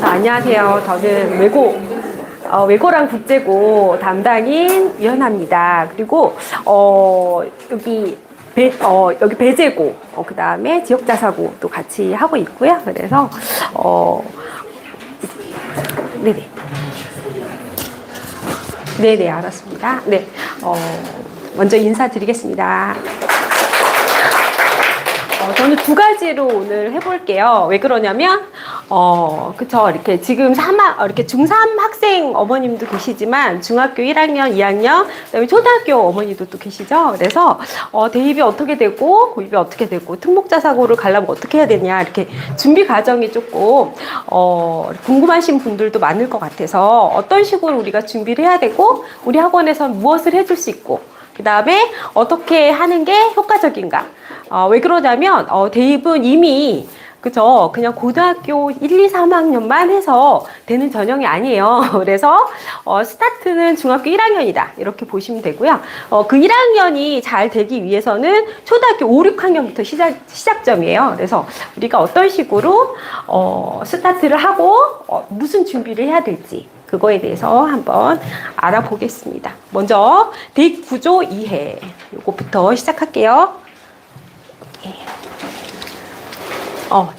자, 안녕하세요. 저는 외고랑 국제고 담당인 유현아입니다. 그리고 여기 배제고 그 다음에 지역자사고도 같이 하고 있고요. 그래서 네네 알았습니다. 네. 먼저 인사드리겠습니다. 저는 두 가지로 오늘 해볼게요. 왜 그러냐면, 그쵸. 이렇게 지금 이렇게 중3 학생 어머님도 계시지만, 중학교 1학년, 2학년, 그다음에 초등학교 어머니도 또 계시죠. 그래서, 대입이 어떻게 되고, 고입이 어떻게 되고, 특목자 사고를 가려면 어떻게 해야 되냐, 이렇게 준비 과정이 조금, 궁금하신 분들도 많을 것 같아서, 어떤 식으로 우리가 준비를 해야 되고, 우리 학원에서 무엇을 해줄 수 있고, 그 다음에 어떻게 하는 게 효과적인가. 왜 그러냐면, 대입은 이미, 그죠? 그냥 고등학교 1, 2, 3학년만 해서 되는 전형이 아니에요. 그래서, 스타트는 중학교 1학년이다. 이렇게 보시면 되고요. 그 1학년이 잘 되기 위해서는 초등학교 5, 6학년부터 시작점이에요. 그래서 우리가 어떤 식으로, 스타트를 하고, 무슨 준비를 해야 될지. 그거에 대해서 한번 알아보겠습니다. 먼저 대입 구조 이해 요거부터 시작할게요.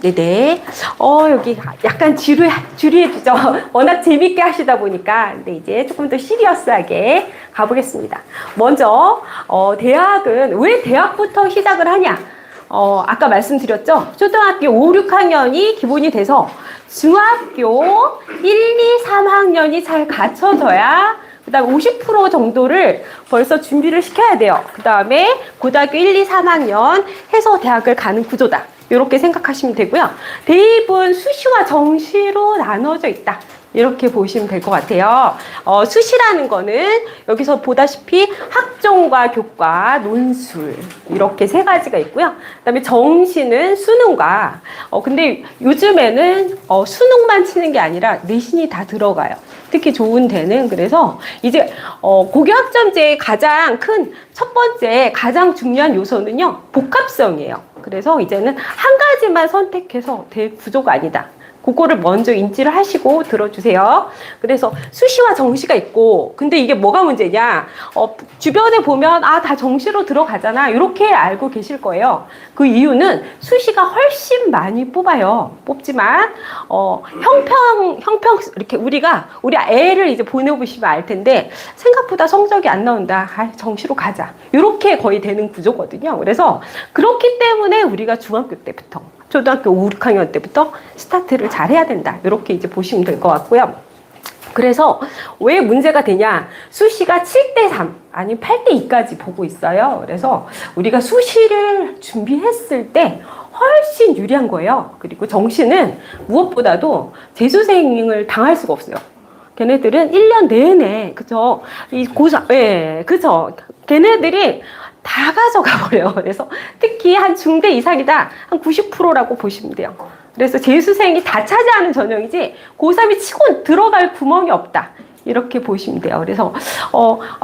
네네. 여기 약간 지루해지죠. 워낙 재밌게 하시다 보니까. 근데 이제 조금 더 시리어스하게 가보겠습니다. 먼저, 대학은 왜 대학부터 시작을 하냐? 아까 말씀드렸죠? 초등학교 5, 6학년이 기본이 돼서 중학교 1, 2, 3학년이 잘 갖춰져야 그 다음에 50% 정도를 벌써 준비를 시켜야 돼요. 그 다음에 고등학교 1, 2, 3학년 해서 대학을 가는 구조다. 이렇게 생각하시면 되고요. 대입은 수시와 정시로 나눠져 있다. 이렇게 보시면 될 것 같아요. 수시라는 거는 여기서 보다시피 학종과 교과, 논술 이렇게 세 가지가 있고요. 그다음에 정시는 수능과 근데 요즘에는 수능만 치는 게 아니라 내신이 다 들어가요. 특히 좋은 데는 그래서 이제 고교학점제의 가장 큰 첫 번째 가장 중요한 요소는요 복합성이에요. 그래서 이제는 한 가지만 선택해서 될 구조가 아니다. 그거를 먼저 인지를 하시고 들어주세요. 그래서 수시와 정시가 있고, 근데 이게 뭐가 문제냐? 주변에 보면, 다 정시로 들어가잖아. 이렇게 알고 계실 거예요. 그 이유는 수시가 훨씬 많이 뽑아요. 뽑지만, 이렇게 우리 애를 이제 보내보시면 알 텐데, 생각보다 성적이 안 나온다. 정시로 가자. 이렇게 거의 되는 구조거든요. 그래서, 그렇기 때문에 우리가 중학교 때부터, 초등학교 5, 6학년 때부터 스타트를 잘 해야 된다. 이렇게 이제 보시면 될 것 같고요. 그래서 왜 문제가 되냐? 수시가 7대3 아니면 8대2까지 보고 있어요. 그래서 우리가 수시를 준비했을 때 훨씬 유리한 거예요. 그리고 정시는 무엇보다도 재수생을 당할 수가 없어요. 걔네들은 1년 내내, 그죠? 그죠? 걔네들이 다 가져가 버려요. 그래서 특히 한 중대 이상이다. 한 90%라고 보시면 돼요. 그래서 재수생이 다 차지하는 전형이지 고3이 치고 들어갈 구멍이 없다. 이렇게 보시면 돼요. 그래서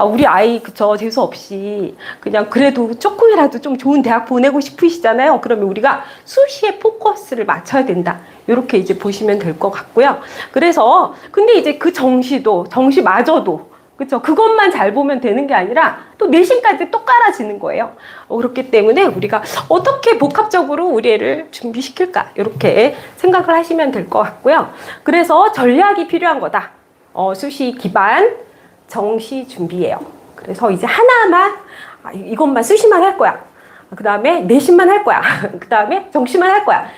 우리 아이 그쵸 재수 없이 그냥 그래도 조금이라도 좀 좋은 대학 보내고 싶으시잖아요. 그러면 우리가 수시에 포커스를 맞춰야 된다. 이렇게 이제 보시면 될 것 같고요. 그래서 근데 이제 그 정시마저도 그렇죠. 그것만 잘 보면 되는 게 아니라 또 내신까지 또 깔아지는 거예요. 그렇기 때문에 우리가 어떻게 복합적으로 우리 애를 준비시킬까 이렇게 생각을 하시면 될 것 같고요. 그래서 전략이 필요한 거다. 수시 기반 정시 준비예요. 그래서 이제 하나만 이것만 수시만 할 거야. 그 다음에 내신만 할 거야. 그 다음에 정시만 할 거야.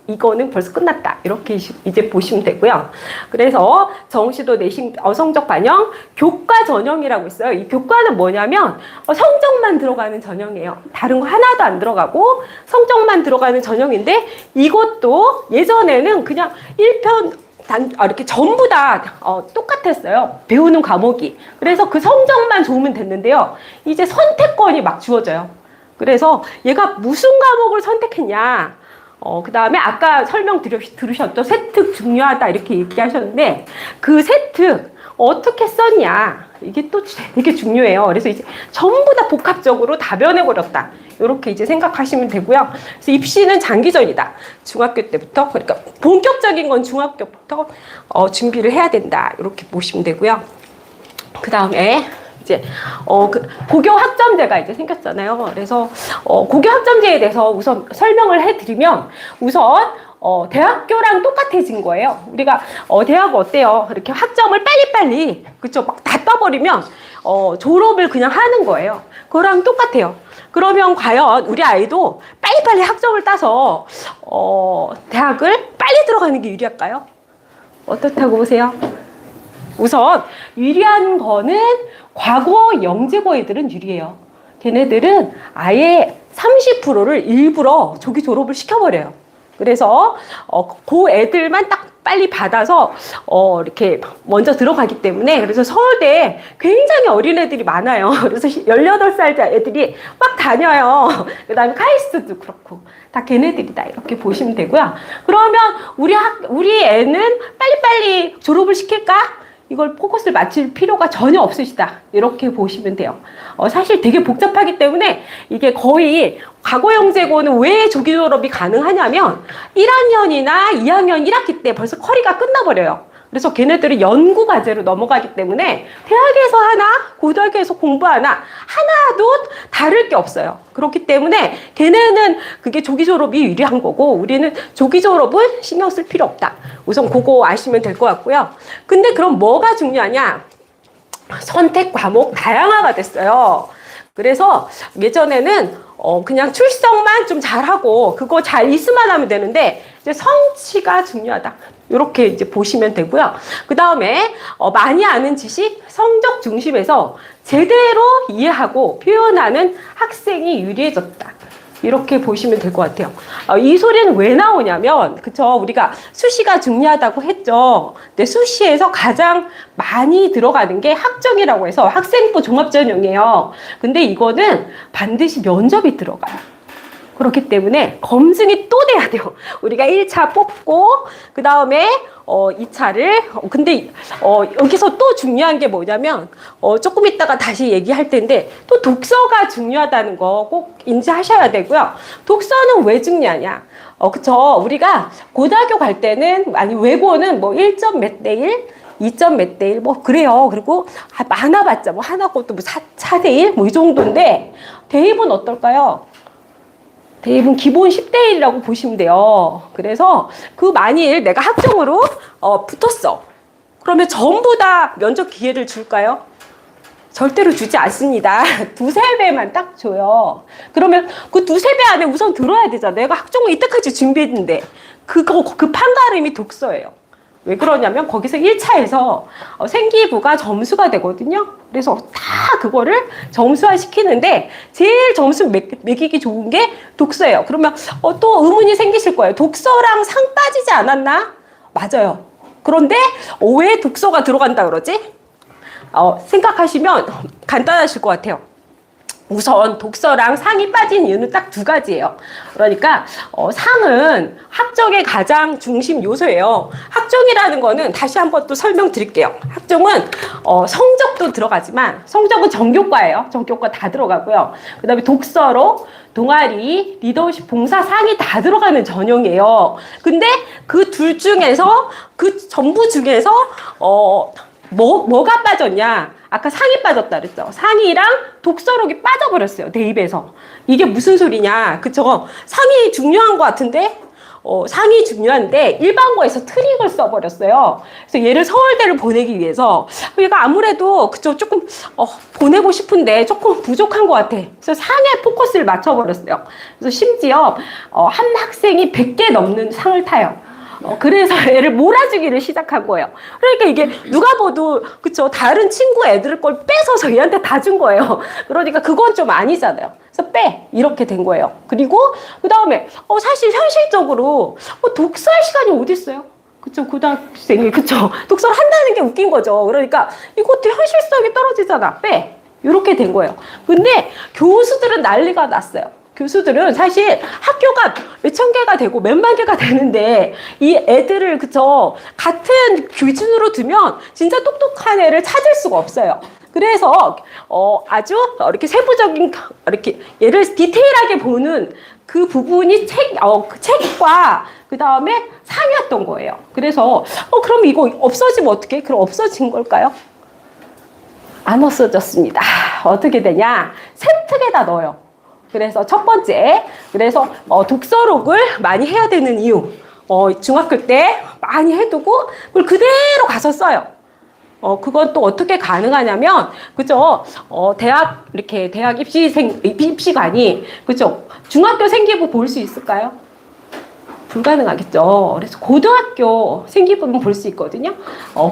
이거는 벌써 끝났다. 이렇게 이제 보시면 되고요. 그래서 정시도 내신 성적 반영, 교과 전형이라고 있어요. 이 교과는 뭐냐면 성적만 들어가는 전형이에요. 다른 거 하나도 안 들어가고 성적만 들어가는 전형인데 이것도 예전에는 그냥 1편 이렇게 전부 다 똑같았어요. 배우는 과목이. 그래서 그 성적만 좋으면 됐는데요. 이제 선택권이 막 주어져요. 그래서 얘가 무슨 과목을 선택했냐. 그 다음에 아까 설명 들으셨죠? 세특 중요하다 이렇게 얘기하셨는데 그 세특 어떻게 썼냐. 이게 또 되게 중요해요. 그래서 이제 전부 다 복합적으로 다 변해버렸다. 이렇게 이제 생각하시면 되고요. 그래서 입시는 장기전이다. 중학교 때부터. 그러니까 본격적인 건 중학교부터 준비를 해야 된다. 이렇게 보시면 되고요. 그 다음에 이제 고교 학점제가 이제 생겼잖아요. 그래서 고교 학점제에 대해서 우선 설명을 해드리면 우선 대학교랑 똑같아진 거예요. 우리가 대학 어때요? 이렇게 학점을 빨리빨리 그쵸? 막 다 떠버리면 졸업을 그냥 하는 거예요. 그거랑 똑같아요. 그러면 과연 우리 아이도 빨리빨리 학점을 따서 대학을 빨리 들어가는 게 유리할까요? 어떻다고 보세요? 우선 유리한 거는 과거 영재고 애들은 유리해요. 걔네들은 아예 30%를 일부러 조기 졸업을 시켜버려요. 그래서 그 애들만 딱 빨리 받아서 이렇게 먼저 들어가기 때문에 그래서 서울대에 굉장히 어린 애들이 많아요. 그래서 18살 애들이 막 다녀요. 그 다음에 카이스트도 그렇고 다 걔네들이다 이렇게 보시면 되고요. 그러면 우리 애는 빨리빨리 졸업을 시킬까? 이걸 포커스를 맞출 필요가 전혀 없으시다. 이렇게 보시면 돼요. 사실 되게 복잡하기 때문에 이게 거의 과거 영재고는 왜 조기 졸업이 가능하냐면 1학년이나 2학년 1학기 때 벌써 커리가 끝나버려요. 그래서 걔네들이 연구 과제로 넘어가기 때문에 대학에서 하나, 고등학교에서 공부하나 하나도 다를 게 없어요. 그렇기 때문에 걔네는 그게 조기 졸업이 유리한 거고 우리는 조기 졸업은 신경 쓸 필요 없다. 우선 그거 아시면 될 것 같고요. 근데 그럼 뭐가 중요하냐? 선택 과목 다양화가 됐어요. 그래서 예전에는 그냥 출석만 좀 잘하고 그거 잘 있으면 하면 되는데 이제 성취가 중요하다. 이렇게 이제 보시면 되고요. 그 다음에 많이 아는 지식, 성적 중심에서 제대로 이해하고 표현하는 학생이 유리해졌다. 이렇게 보시면 될 것 같아요. 이 소리는 왜 나오냐면, 그쵸? 우리가 수시가 중요하다고 했죠. 근데 수시에서 가장 많이 들어가는 게 학정이라고 해서 학생부 종합전형이에요. 근데 이거는 반드시 면접이 들어가요. 그렇기 때문에 검증이 또 돼야 돼요. 우리가 1차 뽑고, 그 다음에 2차를, 근데 여기서 또 중요한 게 뭐냐면, 조금 이따가 다시 얘기할 텐데, 또 독서가 중요하다는 거 꼭 인지하셔야 되고요. 독서는 왜 중요하냐? 그쵸. 우리가 고등학교 갈 때는, 아니, 외고는 뭐 1점 몇 대 1? 2점 몇 대 1? 뭐, 그래요. 그리고 많아봤자 뭐 하나고 또 뭐 4대 1? 뭐 이 정도인데, 대입은 어떨까요? 대입은 기본 10대 1이라고 보시면 돼요. 그래서 그 만일 내가 학점으로 붙었어. 그러면 전부 다 면접 기회를 줄까요? 절대로 주지 않습니다. 두세 배만 딱 줘요. 그러면 그 두세 배 안에 우선 들어야 되잖아. 내가 학점을 이때까지 준비했는데 그 판가름이 독서예요. 왜 그러냐면 거기서 1차에서 생기부가 점수가 되거든요. 그래서 다 그거를 점수화 시키는데 제일 점수 매기기 좋은 게 독서예요. 그러면 또 의문이 생기실 거예요. 독서랑 상 빠지지 않았나? 맞아요. 그런데 왜 독서가 들어간다 그러지? 생각하시면 간단하실 것 같아요. 우선 독서랑 상이 빠진 이유는 딱 두 가지예요. 그러니까 상은 학정의 가장 중심 요소예요. 학정이라는 거는 다시 한번 또 설명드릴게요. 학정은 성적도 들어가지만 성적은 전교과예요. 전교과 다 들어가고요. 그 다음에 독서로 동아리, 리더십, 봉사, 상이 다 들어가는 전형이에요. 근데 그 둘 중에서 그 전부 중에서 뭐가 빠졌냐? 아까 상이 빠졌다 그랬죠. 상이랑 독서록이 빠져버렸어요. 대입에서. 이게 무슨 소리냐. 그쵸? 상이 중요한 것 같은데, 상이 중요한데, 일반고에서 트릭을 써버렸어요. 그래서 얘를 서울대를 보내기 위해서, 얘가 아무래도, 그쵸? 조금, 보내고 싶은데 조금 부족한 것 같아. 그래서 상에 포커스를 맞춰버렸어요. 그래서 심지어, 한 학생이 100개 넘는 상을 타요. 그래서 애를 몰아주기를 시작한 거예요. 그러니까 이게 누가 봐도 그쵸 다른 친구 애들 걸 뺏어서 얘한테 다 준 거예요. 그러니까 그건 좀 아니잖아요. 그래서 이렇게 된 거예요. 그리고 그 다음에 사실 현실적으로 독서할 시간이 어디 있어요? 그쵸 고등학생이 그쵸 독서를 한다는 게 웃긴 거죠. 그러니까 이것도 현실성이 떨어지잖아. 이렇게 된 거예요. 근데 교수들은 난리가 났어요. 교수들은 사실 학교가 몇천 개가 되고 몇만 개가 되는데 이 애들을 그쵸 같은 기준으로 두면 진짜 똑똑한 애를 찾을 수가 없어요. 그래서 아주 이렇게 세부적인 이렇게 얘를 디테일하게 보는 그 부분이 책과 그 다음에 상이었던 거예요. 그래서 그럼 이거 없어지면 어떻게? 그럼 없어진 걸까요? 안 없어졌습니다. 어떻게 되냐? 세특에다 넣어요. 그래서 첫 번째, 그래서 독서록을 많이 해야 되는 이유. 중학교 때 많이 해두고 그걸 그대로 가서 써요. 그건 또 어떻게 가능하냐면, 그죠? 대학 입시관이, 그죠? 중학교 생기부 볼 수 있을까요? 불가능하겠죠. 그래서 고등학교 생기부는 볼 수 있거든요.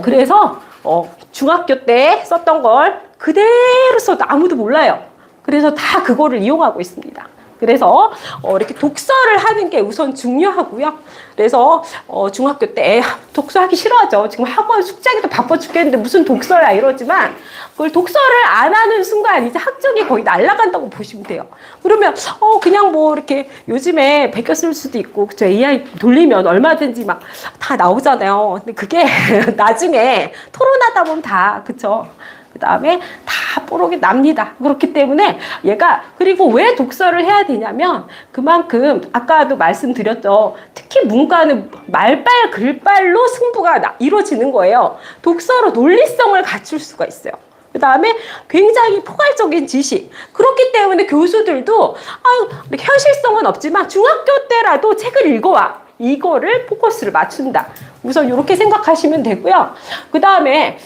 그래서, 중학교 때 썼던 걸 그대로 써도 아무도 몰라요. 그래서 다 그거를 이용하고 있습니다. 그래서 이렇게 독서를 하는 게 우선 중요하고요. 그래서 중학교 때 독서하기 싫어하죠. 지금 학원 숙제하기도 바빠 죽겠는데 무슨 독서야 이러지만 그걸 독서를 안 하는 순간 이제 학점이 거의 날아간다고 보시면 돼요. 그러면 그냥 뭐 이렇게 요즘에 베껴 쓸 수도 있고 그쵸? AI 돌리면 얼마든지 막 다 나오잖아요. 근데 그게 나중에 토론하다 보면 다 그쵸? 그 다음에 다 뽀록이 납니다. 그렇기 때문에 얘가 그리고 왜 독서를 해야 되냐면 그만큼 아까도 말씀드렸죠. 특히 문과는 말빨 글빨로 승부가 이루어지는 거예요. 독서로 논리성을 갖출 수가 있어요. 그 다음에 굉장히 포괄적인 지식. 그렇기 때문에 교수들도 현실성은 없지만 중학교 때라도 책을 읽어와. 이거를 포커스를 맞춘다. 우선 이렇게 생각하시면 되고요. 그 다음에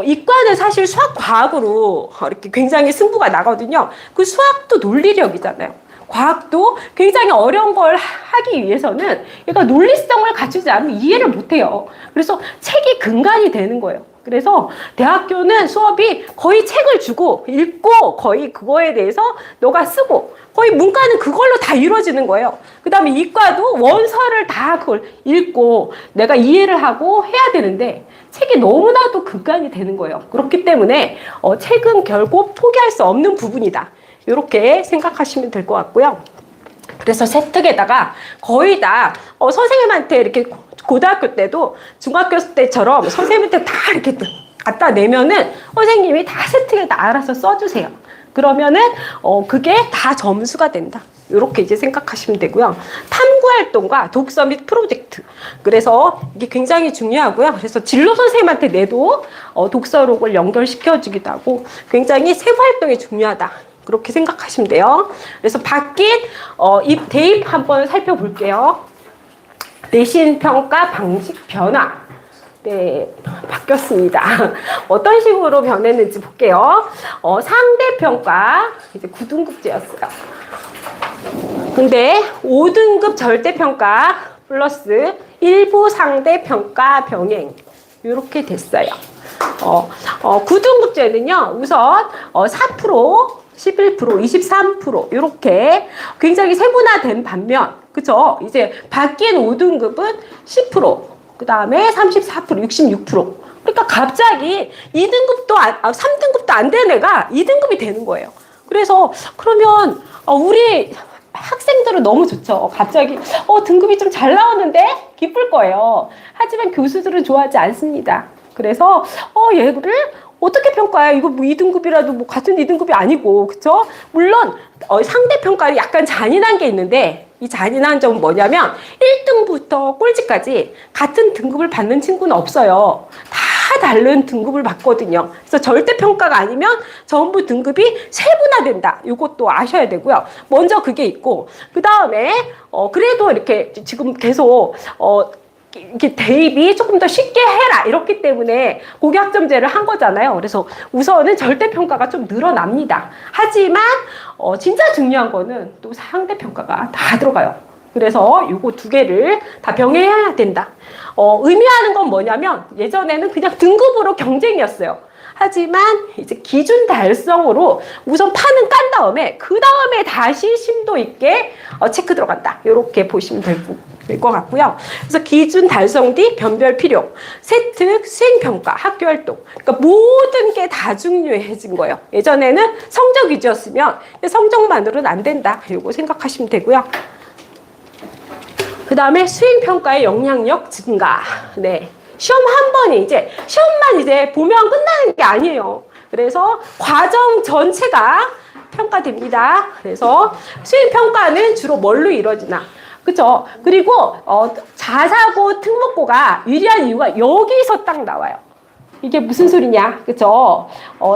이과는 사실 수학, 과학으로 이렇게 굉장히 승부가 나거든요. 그 수학도 논리력이잖아요. 과학도 굉장히 어려운 걸 하기 위해서는 얘가 논리성을 갖추지 않으면 이해를 못해요. 그래서 책이 근간이 되는 거예요. 그래서 대학교는 수업이 거의 책을 주고 읽고 거의 그거에 대해서 너가 쓰고 거의 문과는 그걸로 다 이루어지는 거예요. 그 다음에 이과도 원서를 다 그걸 읽고 내가 이해를 하고 해야 되는데 책이 너무나도 근간이 되는 거예요. 그렇기 때문에 책은 결국 포기할 수 없는 부분이다. 이렇게 생각하시면 될 것 같고요. 그래서 세특에다가 거의 다 선생님한테 이렇게 고등학교 때도 중학교 때처럼 선생님한테 다 이렇게 갖다 내면은 선생님이 다 세특에다 알아서 써주세요. 그러면은 그게 다 점수가 된다. 이렇게 이제 생각하시면 되고요. 탐구 활동과 독서 및 프로젝트. 그래서 이게 굉장히 중요하고요. 그래서 진로 선생님한테 내도 독서록을 연결시켜주기도 하고 굉장히 세부 활동이 중요하다. 그렇게 생각하시면 돼요. 그래서 바뀐 대입 한번 살펴볼게요. 내신 평가 방식 변화. 네, 바뀌었습니다. 어떤 식으로 변했는지 볼게요. 상대평가, 이제 9등급제였어요. 근데 5등급 절대평가 플러스 일부 상대평가 병행. 이렇게 됐어요. 9등급제는요, 우선 4%, 11%, 23% 이렇게 굉장히 세분화된 반면, 그쵸? 이제 바뀐 5등급은 10%, 그 다음에 34%, 66%. 그러니까 갑자기 2등급도 3등급도 안 된 애가 2등급이 되는 거예요. 그래서 그러면 우리 학생들은 너무 좋죠. 갑자기 등급이 좀 잘 나오는데 기쁠 거예요. 하지만 교수들은 좋아하지 않습니다. 그래서 얘를 어떻게 평가해? 이거 뭐 2등급이라도 뭐 같은 2등급이 아니고, 그쵸? 물론 상대 평가는 약간 잔인한 게 있는데 이 잔인한 점은 뭐냐면 1등부터 꼴찌까지 같은 등급을 받는 친구는 없어요. 다 다른 등급을 받거든요. 그래서 절대평가가 아니면 전부 등급이 세분화된다. 이것도 아셔야 되고요. 먼저 그게 있고 그 다음에 그래도 이렇게 지금 계속 이렇게 대입이 조금 더 쉽게 해라 이렇기 때문에 고교학점제를 한 거잖아요. 그래서 우선은 절대평가가 좀 늘어납니다. 하지만 진짜 중요한 거는 또 상대평가가 다 들어가요. 그래서 요거 두 개를 다 병행해야 된다. 의미하는 건 뭐냐면 예전에는 그냥 등급으로 경쟁이었어요. 하지만 이제 기준 달성으로 우선 판은 깐 다음에 그 다음에 다시 심도 있게 체크 들어간다. 이렇게 보시면 될 것 같고요. 그래서 기준 달성 뒤 변별 필요, 세특, 수행평가, 학교활동. 그러니까 모든 게 다 중요해진 거예요. 예전에는 성적 위주였으면 성적만으로는 안 된다. 이거 생각하시면 되고요. 그 다음에 수행평가의 영향력 증가. 네. 시험 한 번이 시험만 보면 끝나는 게 아니에요. 그래서 과정 전체가 평가됩니다. 그래서 수행평가는 주로 뭘로 이루어지나? 그쵸? 그리고, 자사고, 특목고가 유리한 이유가 여기서 딱 나와요. 이게 무슨 소리냐? 그쵸?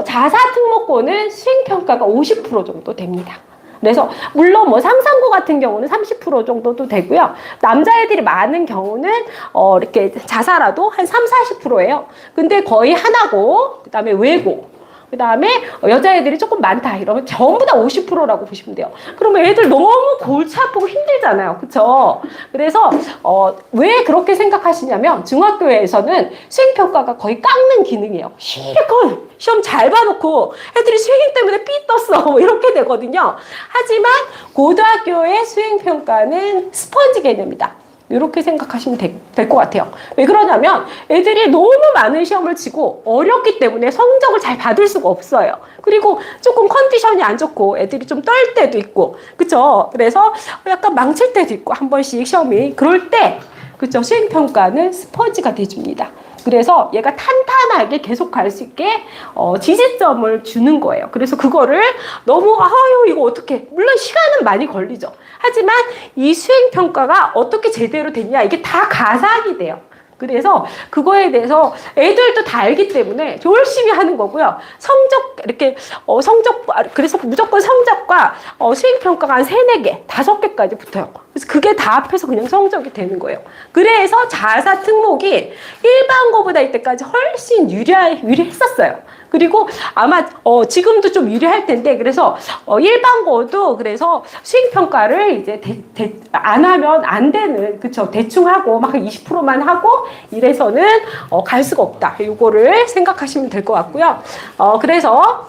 자사 특목고는 수행평가가 50% 정도 됩니다. 그래서 물론 뭐 상상고 같은 경우는 30% 정도도 되고요. 남자애들이 많은 경우는 이렇게 자사라도 한 30~40%예요. 근데 거의 하나고 그다음에 외고 그다음에 여자애들이 조금 많다 이러면 전부 다 50%라고 보시면 돼요. 그러면 애들 너무 골치 아프고 힘들잖아요. 그쵸? 그래서 왜 그렇게 생각하시냐면 중학교에서는 수행평가가 거의 깎는 기능이에요. 실컷 시험 잘 봐놓고 애들이 수행 때문에 삐 떴어 뭐 이렇게 되거든요. 하지만 고등학교의 수행평가는 스펀지 개념이다. 이렇게 생각하시면 될 것 같아요. 왜 그러냐면 애들이 너무 많은 시험을 치고 어렵기 때문에 성적을 잘 받을 수가 없어요. 그리고 조금 컨디션이 안 좋고 애들이 좀 떨 때도 있고 그쵸? 그래서 약간 망칠 때도 있고 한 번씩 시험이 그럴 때 그쵸? 수행평가는 스펀지가 돼줍니다. 그래서 얘가 탄탄하게 계속 갈 수 있게 지지점을 주는 거예요. 그래서 그거를 너무 아유 이거 어떻게 물론 시간은 많이 걸리죠. 하지만 이 수행평가가 어떻게 제대로 됐냐 이게 다 가상이 돼요. 그래서 그거에 대해서 애들도 다 알기 때문에 열심히 하는 거고요. 성적 이렇게 그래서 무조건 성적과 수행평가가 한 3~4개, 5개까지 붙어요. 그래서 그게 다 합해서 그냥 성적이 되는 거예요. 그래서 자사 특목이 일반고보다 이때까지 훨씬 유리했었어요. 그리고 아마 지금도 좀 유리할 텐데 그래서 일반고도 그래서 수행평가를 이제 안 하면 안 되는 그쵸 대충 하고 막 20%만 하고 이래서는 갈 수가 없다. 요거를 생각하시면 될 것 같고요. 그래서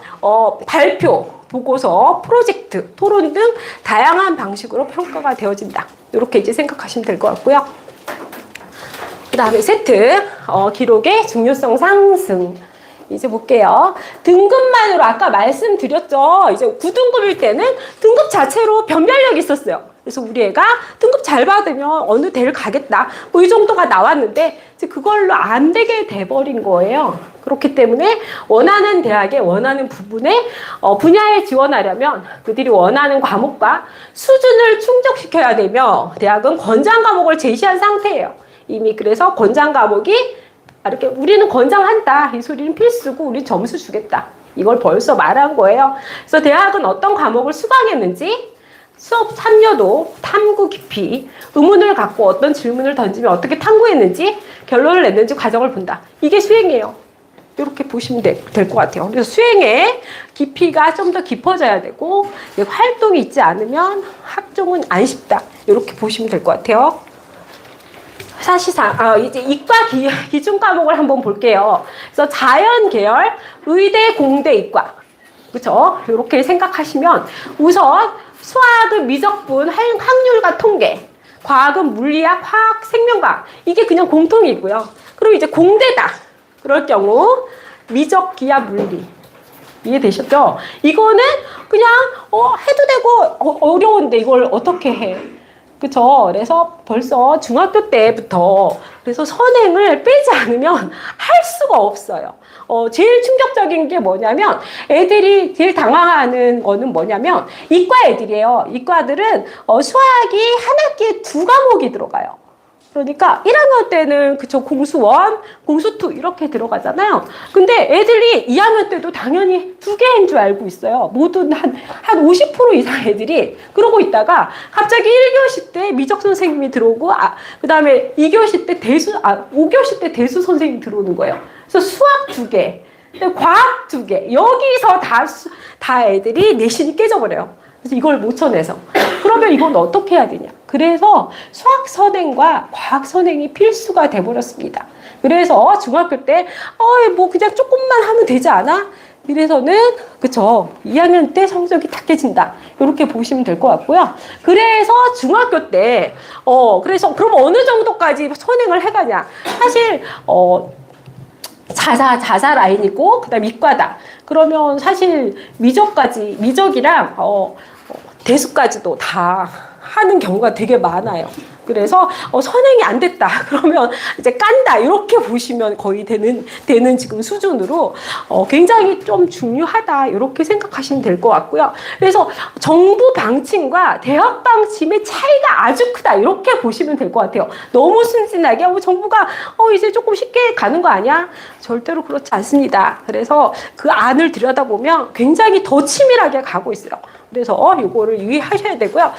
발표 보고서, 프로젝트, 토론 등 다양한 방식으로 평가가 되어진다. 이렇게 이제 생각하시면 될 것 같고요. 그 다음에 세트, 기록의 중요성 상승. 이제 볼게요. 등급만으로 아까 말씀드렸죠. 이제 9등급일 때는 등급 자체로 변별력이 있었어요. 그래서 우리 애가 등급 잘 받으면 어느 대를 가겠다. 뭐 이 정도가 나왔는데 이제 그걸로 안 되게 돼버린 거예요. 그렇기 때문에 원하는 대학에 원하는 부분에 분야에 지원하려면 그들이 원하는 과목과 수준을 충족시켜야 되며 대학은 권장 과목을 제시한 상태예요. 이미 그래서 권장 과목이 이렇게 우리는 권장한다. 이 소리는 필수고 우리 점수 주겠다. 이걸 벌써 말한 거예요. 그래서 대학은 어떤 과목을 수강했는지 수업 참여도, 탐구 깊이, 의문을 갖고 어떤 질문을 던지면 어떻게 탐구했는지 결론을 냈는지 과정을 본다. 이게 수행이에요. 이렇게 보시면 될 것 같아요. 그래서 수행의 깊이가 좀 더 깊어져야 되고 활동이 있지 않으면 학종은 안 쉽다. 이렇게 보시면 될 것 같아요. 사실상 이제 이과 기준 과목을 한번 볼게요. 그래서 자연 계열, 의대, 공대, 이과, 그렇죠? 이렇게 생각하시면 우선 수학은 미적분, 확률과 통계, 과학은 물리학, 화학, 생명과학 이게 그냥 공통이고요. 그리고 이제 공대다. 그럴 경우 미적, 기하, 물리 이해되셨죠? 이거는 그냥 해도 되고 어려운데 이걸 어떻게 해? 그쵸? 그래서 벌써 중학교 때부터 그래서 선행을 빼지 않으면 할 수가 없어요. 제일 충격적인 게 뭐냐면 애들이 제일 당황하는 거는 뭐냐면 이과 애들이에요. 이과들은 수학이 한 학기에 2과목이 들어가요. 그러니까 1학년 때는 그쵸 공수1, 공수2 이렇게 들어가잖아요. 근데 애들이 2학년 때도 당연히 2개인 줄 알고 있어요. 모두 한 50% 이상 애들이 그러고 있다가 갑자기 1교시 때 미적 선생님이 들어오고 그 다음에 2교시 때 5교시 때 대수 선생님이 들어오는 거예요. 그래서 수학 2개, 과학 2개 여기서 다 애들이 내신이 깨져버려요. 그래서 이걸 못 쳐내서 그러면 이건 어떻게 해야 되냐. 그래서 수학 선행과 과학 선행이 필수가 돼버렸습니다. 그래서 중학교 때 뭐 그냥 조금만 하면 되지 않아? 이래서는 그쵸 2학년 때 성적이 다 깨진다. 이렇게 보시면 될 것 같고요. 그래서 중학교 때 그래서 그럼 어느 정도까지 선행을 해가냐. 사실 자사 라인이고 그다음 이과다. 그러면 사실 미적이랑 대수까지도 다 하는 경우가 되게 많아요. 그래서 선행이 안 됐다. 그러면 이제 깐다. 이렇게 보시면 거의 되는 지금 수준으로 굉장히 좀 중요하다. 이렇게 생각하시면 될 것 같고요. 그래서 정부 방침과 대학 방침의 차이가 아주 크다. 이렇게 보시면 될 것 같아요. 너무 순진하게 정부가 이제 조금 쉽게 가는 거 아니야? 절대로 그렇지 않습니다. 그래서 그 안을 들여다보면 굉장히 더 치밀하게 가고 있어요. 그래서 이거를 유의하셔야 되고요.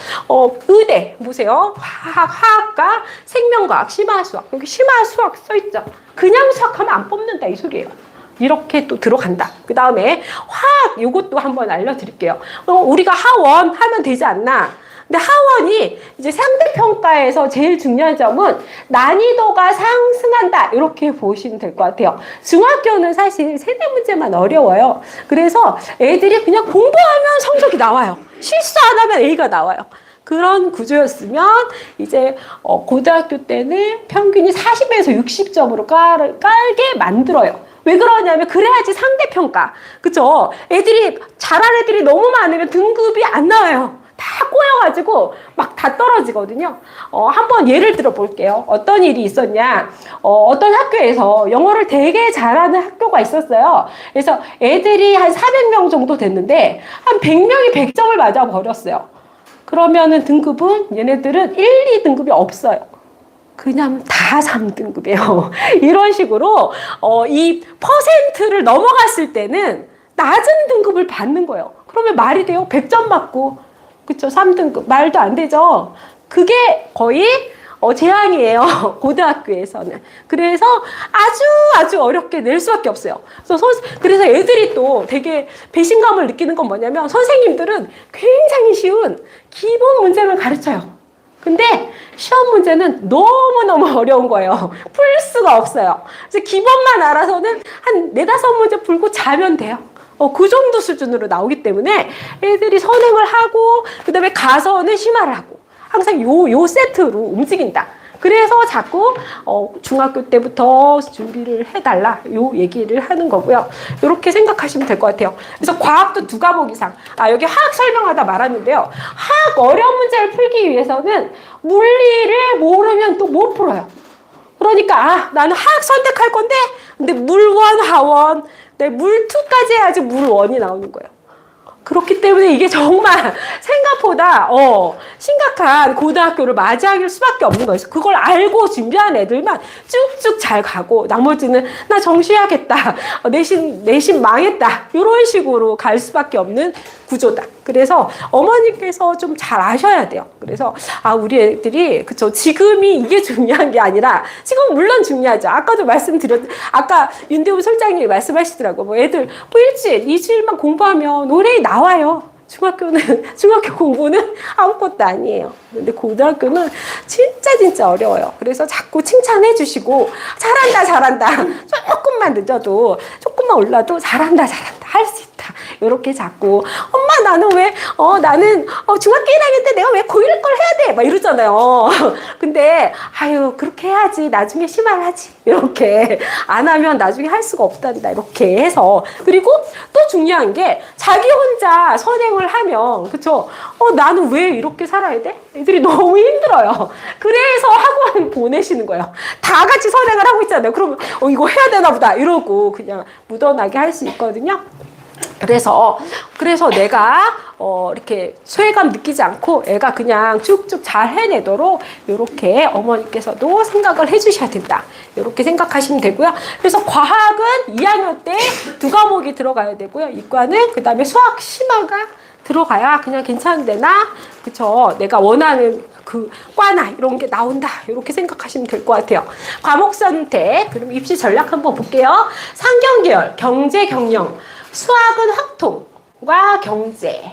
의대 보세요. 화학과 생명과학, 심화수학. 여기 심화수학 써있죠. 그냥 수학하면 안 뽑는다 이 소리예요. 이렇게 또 들어간다. 그 다음에 화학 이것도 한번 알려드릴게요. 우리가 하원 하면 되지 않나? 근데 하원이 이제 상대평가에서 제일 중요한 점은 난이도가 상승한다. 이렇게 보시면 될 것 같아요. 중학교는 사실 세대 문제만 어려워요. 그래서 애들이 그냥 공부하면 성적이 나와요. 실수 안 하면 A가 나와요. 그런 구조였으면 이제 고등학교 때는 평균이 40에서 60점으로 깔게 만들어요. 왜 그러냐면 그래야지 상대평가. 그쵸? 애들이 잘하는 애들이 너무 많으면 등급이 안 나와요. 다 꼬여가지고 막 다 떨어지거든요. 한번 예를 들어 볼게요. 어떤 일이 있었냐. 어떤 학교에서 영어를 되게 잘하는 학교가 있었어요. 그래서 애들이 한 400명 정도 됐는데 한 100명이 100점을 맞아 버렸어요. 그러면은 등급은 얘네들은 1, 2등급이 없어요. 그냥 다 3등급이에요. 이런 식으로 이 퍼센트를 넘어갔을 때는 낮은 등급을 받는 거예요. 그러면 말이 돼요? 100점 맞고 그쵸? 3등급. 말도 안 되죠? 그게 거의 재앙이에요. 고등학교에서는. 그래서 아주 어렵게 낼 수밖에 없어요. 그래서 애들이 또 되게 배신감을 느끼는 건 뭐냐면 선생님들은 굉장히 쉬운 기본 문제를 가르쳐요. 근데 시험 문제는 너무너무 어려운 거예요. 풀 수가 없어요. 그래서 기본만 알아서는 한 4-5문제 풀고 자면 돼요. 그 정도 수준으로 나오기 때문에 애들이 선행을 하고 그 다음에 가서는 심화를 하고 항상 요 세트로 움직인다. 그래서 자꾸 중학교 때부터 준비를 해달라 요 얘기를 하는 거고요. 이렇게 생각하시면 될 것 같아요. 그래서 과학도 2과목 이상. 여기 화학 설명하다 말았는데요. 화학 어려운 문제를 풀기 위해서는 물리를 모르면 또 못 풀어요. 그러니까 나는 화학 선택할 건데 근데 물원, 하원 물2까지 해야지 물1이 나오는 거예요. 그렇기 때문에 이게 정말 생각보다 심각한 고등학교를 맞이할 수밖에 없는 거예요. 그걸 알고 준비한 애들만 쭉쭉 잘 가고 나머지는 나 정시해야겠다. 내신 망했다. 이런 식으로 갈 수밖에 없는 구조다. 그래서 어머니께서 좀 잘 아셔야 돼요. 그래서 우리 애들이 그쵸 지금이 이게 중요한 게 아니라 지금 물론 중요하죠. 아까도 아까 윤대우 솔장님이 말씀하시더라고. 뭐 애들 일주일, 2주일만 공부하면 올해 나와요. 중학교 공부는 아무것도 아니에요. 근데 고등학교는 진짜 어려워요. 그래서 자꾸 칭찬해 주시고 잘한다. 조금만 늦어도 조금만 올라도 잘한다. 할 수 있다. 이렇게 자꾸 엄마 나는 왜 나는 중학교 1학년 때 내가 왜 고1 걸 해야 돼? 막 이러잖아요. 근데 그렇게 해야지 나중에 심화를 하지. 이렇게 안 하면 나중에 할 수가 없단다. 이렇게 해서 그리고 또 중요한 게 자기 혼자 선행을 하면 그쵸? 나는 왜 이렇게 살아야 돼? 애들이 너무 힘들어요. 그래서 학원 보내시는 거예요. 다 같이 선행을 하고 있잖아요. 그러면 이거 해야 되나 보다 이러고 그냥 묻어나게 할 수 있거든요. 그래서 내가 이렇게 소외감 느끼지 않고 애가 그냥 쭉쭉 잘 해내도록 이렇게 어머니께서도 생각을 해주셔야 된다. 이렇게 생각하시면 되고요. 그래서 과학은 2학년 때 2과목이 들어가야 되고요. 이과는 그 다음에 수학 심화가 들어가야 그냥 괜찮은데나 그쵸? 내가 원하는 그 과나 이런 게 나온다. 이렇게 생각하시면 될 것 같아요. 과목 선택. 그럼 입시 전략 한번 볼게요. 상경계열, 경제, 경영. 수학은 확통과 경제.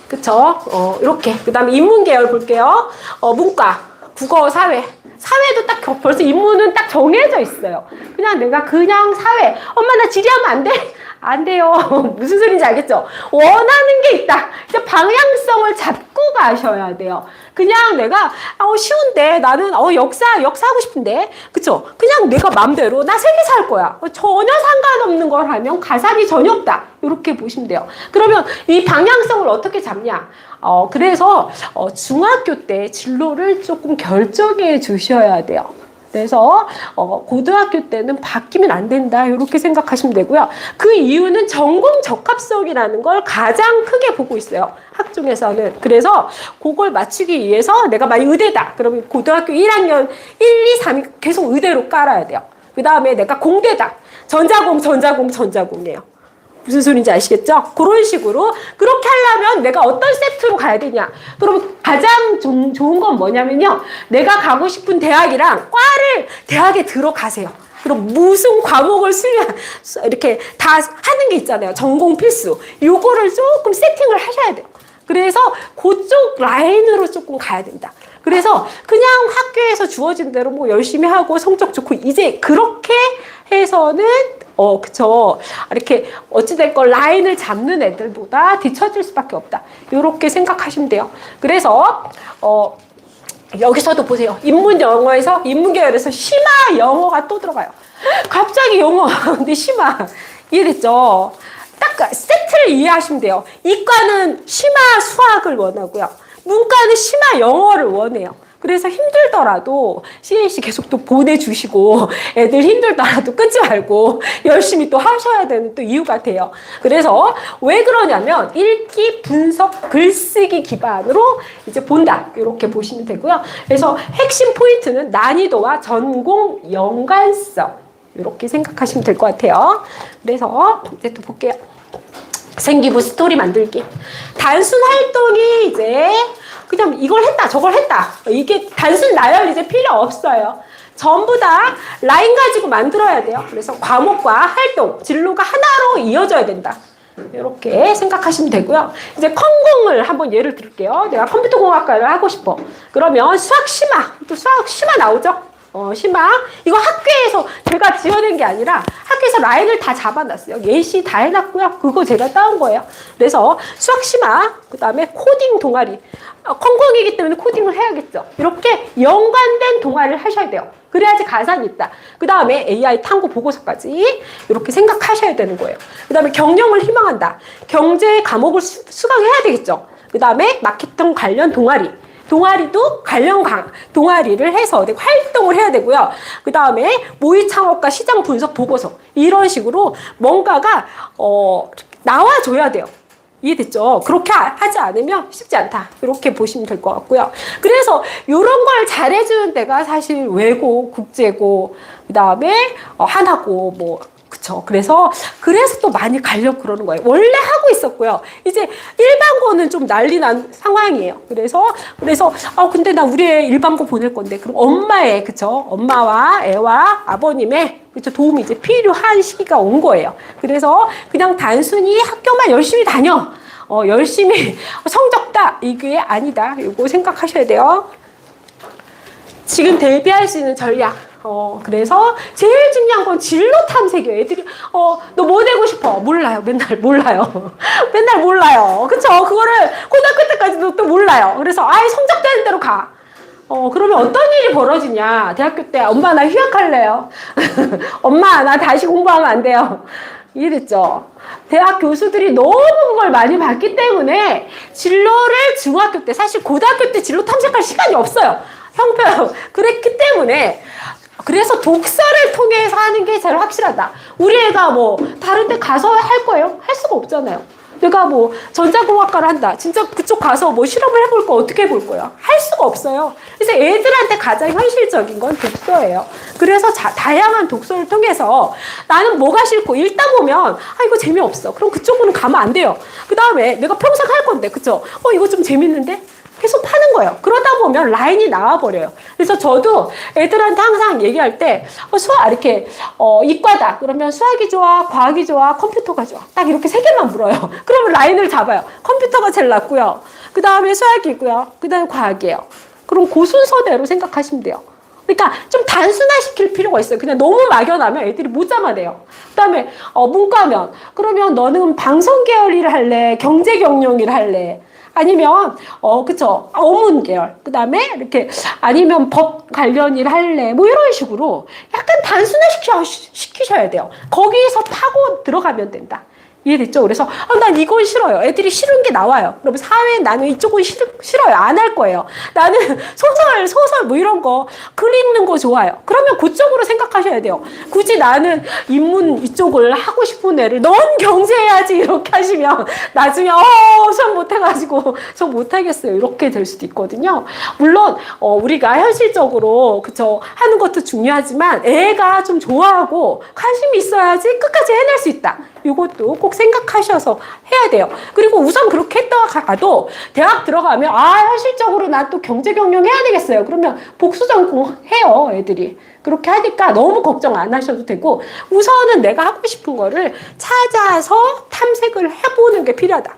그쵸? 이렇게. 그 다음에 인문 계열 볼게요. 문과, 국어, 사회. 사회도 딱 벌써 인문은 딱 정해져 있어요. 내가 사회. 엄마 나 지리하면 안 돼? 안 돼요. 무슨 소리인지 알겠죠? 원하는 게 있다. 이제 방향성을 잡고 가셔야 돼요. 내가 쉬운데 나는 역사 하고 싶은데 그쵸? 내가 맘대로 나 세계사 할 거야. 전혀 상관없는 걸 하면 가산이 전혀 없다. 이렇게 보시면 돼요. 그러면 이 방향성을 어떻게 잡냐? 그래서 중학교 때 진로를 조금 결정해 주셔야 돼요. 그래서 고등학교 때는 바뀌면 안 된다 이렇게 생각하시면 되고요. 그 이유는 전공 적합성이라는 걸 가장 크게 보고 있어요. 학종에서는. 그래서 그걸 맞추기 위해서 내가 만약 의대다. 그러면 고등학교 1학년 1, 2, 3이 계속 의대로 깔아야 돼요. 그 다음에 내가 공대다. 전자공이에요. 무슨 소리인지 아시겠죠? 그런 식으로 그렇게 하려면 내가 어떤 세트로 가야 되냐? 그럼 가장 좋은 건 뭐냐면요. 내가 가고 싶은 대학이랑 과를 대학에 들어가세요. 그럼 무슨 과목을 이렇게 다 하는 게 있잖아요. 전공 필수. 요거를 조금 세팅을 하셔야 돼요. 그래서 그쪽 라인으로 조금 가야 된다. 그래서 그냥 학교에서 주어진 대로 뭐 열심히 하고 성적 좋고 이제 그렇게 해서는 그쵸. 이렇게 어찌됐건 라인을 잡는 애들보다 뒤처질 수밖에 없다. 요렇게 생각하시면 돼요. 그래서 여기서도 보세요. 인문 영어에서 인문계열에서 심화 영어가 또 들어가요. 갑자기 영어 근데 심화 이해됐죠? 딱 세트를 이해하시면 돼요. 이과는 심화 수학을 원하고요. 문과는 심화 영어를 원해요. 그래서 힘들더라도 CNC 계속 또 보내주시고 애들 힘들더라도 끊지 말고 열심히 또 하셔야 되는 또 이유가 돼요. 그래서 왜 그러냐면 읽기, 분석, 글쓰기 기반으로 이제 본다. 이렇게 보시면 되고요. 그래서 핵심 포인트는 난이도와 전공 연관성 이렇게 생각하시면 될 것 같아요. 그래서 이제 또 볼게요. 생기부 스토리 만들기. 단순 활동이 이제 그냥 이걸 했다 저걸 했다 이게 단순 나열 이제 필요 없어요. 전부 다 라인 가지고 만들어야 돼요. 그래서 과목과 활동, 진로가 하나로 이어져야 된다. 이렇게 생각하시면 되고요. 이제 컴공을 한번 예를 들게요. 내가 컴퓨터공학과를 하고 싶어. 그러면 수학 심화, 또 수학 심화 나오죠? 심화. 이거 학교에서 제가 지어낸 게 아니라 학교에서 라인을 다 잡아놨어요. 예시 다 해놨고요. 그거 제가 따온 거예요. 그래서 수학 심화, 그 다음에 코딩 동아리. 컴공이기 때문에 코딩을 해야겠죠. 이렇게 연관된 동아리를 하셔야 돼요. 그래야지 가산이 있다. 그 다음에 AI 탐구 보고서까지 이렇게 생각하셔야 되는 거예요. 그 다음에 경영을 희망한다. 경제 과목을 수강해야 되겠죠. 그 다음에 마케팅 관련 동아리. 동아리도 관련 동아리를 해서 활동을 해야 되고요. 그 다음에 모의 창업과 시장 분석 보고서. 이런 식으로 뭔가가 나와줘야 돼요. 이해됐죠? 그렇게 하지 않으면 쉽지 않다. 이렇게 보시면 될 것 같고요. 그래서 이런 걸 잘해주는 데가 사실 외고, 국제고, 그 다음에 한하고, 뭐, 그쵸. 그래서 또 많이 가려고 그러는 거예요. 원래 하고 있었고요. 이제 일반고는 좀 난리 난 상황이에요. 그래서, 근데 나 우리 애 일반고 보낼 건데, 그럼 엄마의, 그쵸. 엄마와 애와 아버님의 그쵸. 도움이 이제 필요한 시기가 온 거예요. 그래서 그냥 단순히 학교만 열심히 다녀. 열심히 성적 따. 이게 아니다. 이거 생각하셔야 돼요. 지금 대비할 수 있는 전략. 그래서 제일 중요한 건 진로 탐색이에요. 애들이, 너 뭐 되고 싶어? 몰라요. 맨날 몰라요. 맨날 몰라요. 그쵸? 그거를 고등학교 때까지도 또 몰라요. 그래서, 성적 되는 대로 가. 그러면 어떤 일이 벌어지냐. 대학교 때, 엄마, 나 휴학할래요. 엄마, 나 다시 공부하면 안 돼요. 이해됐죠? 대학 교수들이 너무 그걸 많이 봤기 때문에 진로를 중학교 때, 사실 고등학교 때 진로 탐색할 시간이 없어요. 형편. 그랬기 때문에 그래서 독서를 통해서 하는 게 제일 확실하다. 우리 애가 뭐 다른 데 가서 할 거예요? 할 수가 없잖아요. 내가 뭐 전자공학과를 한다. 진짜 그쪽 가서 뭐 실험을 해볼 거 어떻게 해볼 거야? 할 수가 없어요. 그래서 애들한테 가장 현실적인 건 독서예요. 그래서 다양한 독서를 통해서 나는 뭐가 싫고 읽다 보면 이거 재미없어. 그럼 그쪽으로는 가면 안 돼요. 그 다음에 내가 평생 할 건데 그쵸? 이거 좀 재밌는데? 계속 파는 거예요. 그러다 보면 라인이 나와버려요. 그래서 저도 애들한테 항상 얘기할 때, 수학, 이렇게, 이과다. 그러면 수학이 좋아, 과학이 좋아, 컴퓨터가 좋아. 딱 이렇게 세 개만 물어요. 그러면 라인을 잡아요. 컴퓨터가 제일 낫고요. 그 다음에 수학이고요. 그 다음에 과학이에요. 그럼 그 순서대로 생각하시면 돼요. 그러니까 좀 단순화시킬 필요가 있어요. 그냥 너무 막연하면 애들이 못 잡아내요. 그 다음에, 문과면, 그러면 너는 방송 계열 일을 할래? 경제 경영 일을 할래? 아니면 그쵸 어문 계열 그 다음에 이렇게 아니면 법 관련 일 할래 뭐 이런 식으로 약간 단순화시키셔야 돼요. 거기에서 파고 들어가면 된다. 이해됐죠? 그래서 난 이건 싫어요. 애들이 싫은 게 나와요. 그러면 사회에 나는 이쪽은 싫어요. 안 할 거예요. 나는 소설 뭐 이런 거 글 읽는 거 좋아요. 그러면 그쪽으로 생각하셔야 돼요. 굳이 나는 인문 이쪽을 하고 싶은 애를 넌 경제해야지 이렇게 하시면 나중에 수업 못해가지고 저 못하겠어요. 이렇게 될 수도 있거든요. 물론 우리가 현실적으로 그쵸 하는 것도 중요하지만 애가 좀 좋아하고 관심이 있어야지 끝까지 해낼 수 있다. 이것도 꼭 꼭 생각하셔서 해야 돼요. 그리고 우선 그렇게 했다가 가도 대학 들어가면 현실적으로 나 또 경제 경영 해야 되겠어요. 그러면 복수 전공 해요, 애들이. 그렇게 하니까 너무 걱정 안 하셔도 되고 우선은 내가 하고 싶은 거를 찾아서 탐색을 해보는 게 필요하다.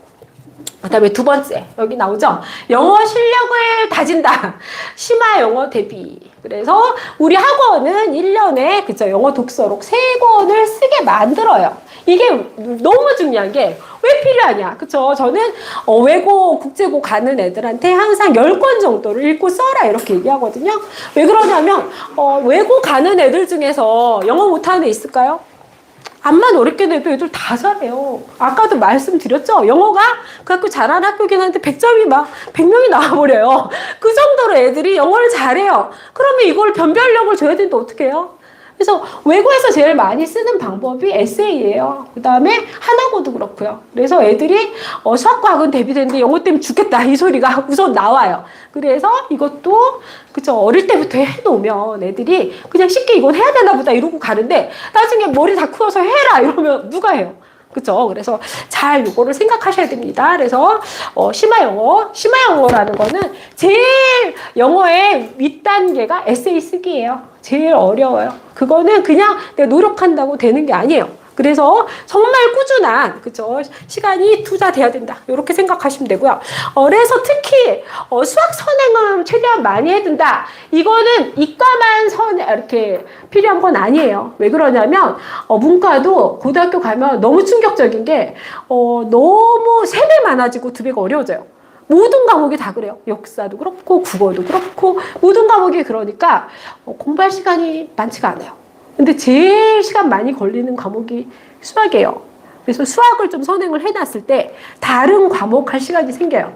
그 다음에 두 번째, 여기 나오죠? 영어 실력을 다진다. 심화 영어 대비. 그래서 우리 학원은 1년에, 그쵸, 영어 독서록 3권을 쓰게 만들어요. 이게 너무 중요한 게 왜 필요하냐. 그쵸? 저는 외고, 국제고 가는 애들한테 항상 10권 정도를 읽고 써라. 이렇게 얘기하거든요. 왜 그러냐면, 외고 가는 애들 중에서 영어 못하는 애 있을까요? 암만 어렵게 내도 애들 다 잘해요. 아까도 말씀드렸죠? 영어가 그 학교 잘하는 학교긴 한데 100점이 막 100명이 나와버려요. 그 정도로 애들이 영어를 잘해요. 그러면 이걸 변별력을 줘야 되는데 어떻게 해요? 그래서 외고에서 제일 많이 쓰는 방법이 에세이예요. 그 다음에 하나고도 그렇고요. 그래서 애들이 수학과학은 대비되는데 영어 때문에 죽겠다 이 소리가 우선 나와요. 그래서 이것도 그쵸, 어릴 때부터 해놓으면 애들이 그냥 쉽게 이건 해야 되나 보다 이러고 가는데 나중에 머리 다 크어서 해라 이러면 누가 해요? 그쵸? 그래서 잘 요거를 생각하셔야 됩니다. 그래서 심화 영어라는 거는 제일 영어의 윗단계가 에세이 쓰기예요. 제일 어려워요. 그거는 그냥 내가 노력한다고 되는 게 아니에요. 그래서 정말 꾸준한, 그쵸, 시간이 투자돼야 된다. 이렇게 생각하시면 되고요. 그래서 특히 수학 선행을 최대한 많이 해둔다. 이거는 이과만 이렇게 필요한 건 아니에요. 왜 그러냐면 문과도 고등학교 가면 너무 충격적인 게 너무 3배 많아지고 2배가 어려워져요. 모든 과목이 다 그래요. 역사도 그렇고 국어도 그렇고 모든 과목이 그러니까 공부할 시간이 많지가 않아요. 근데 제일 시간 많이 걸리는 과목이 수학이에요. 그래서 수학을 좀 선행을 해놨을 때 다른 과목 할 시간이 생겨요.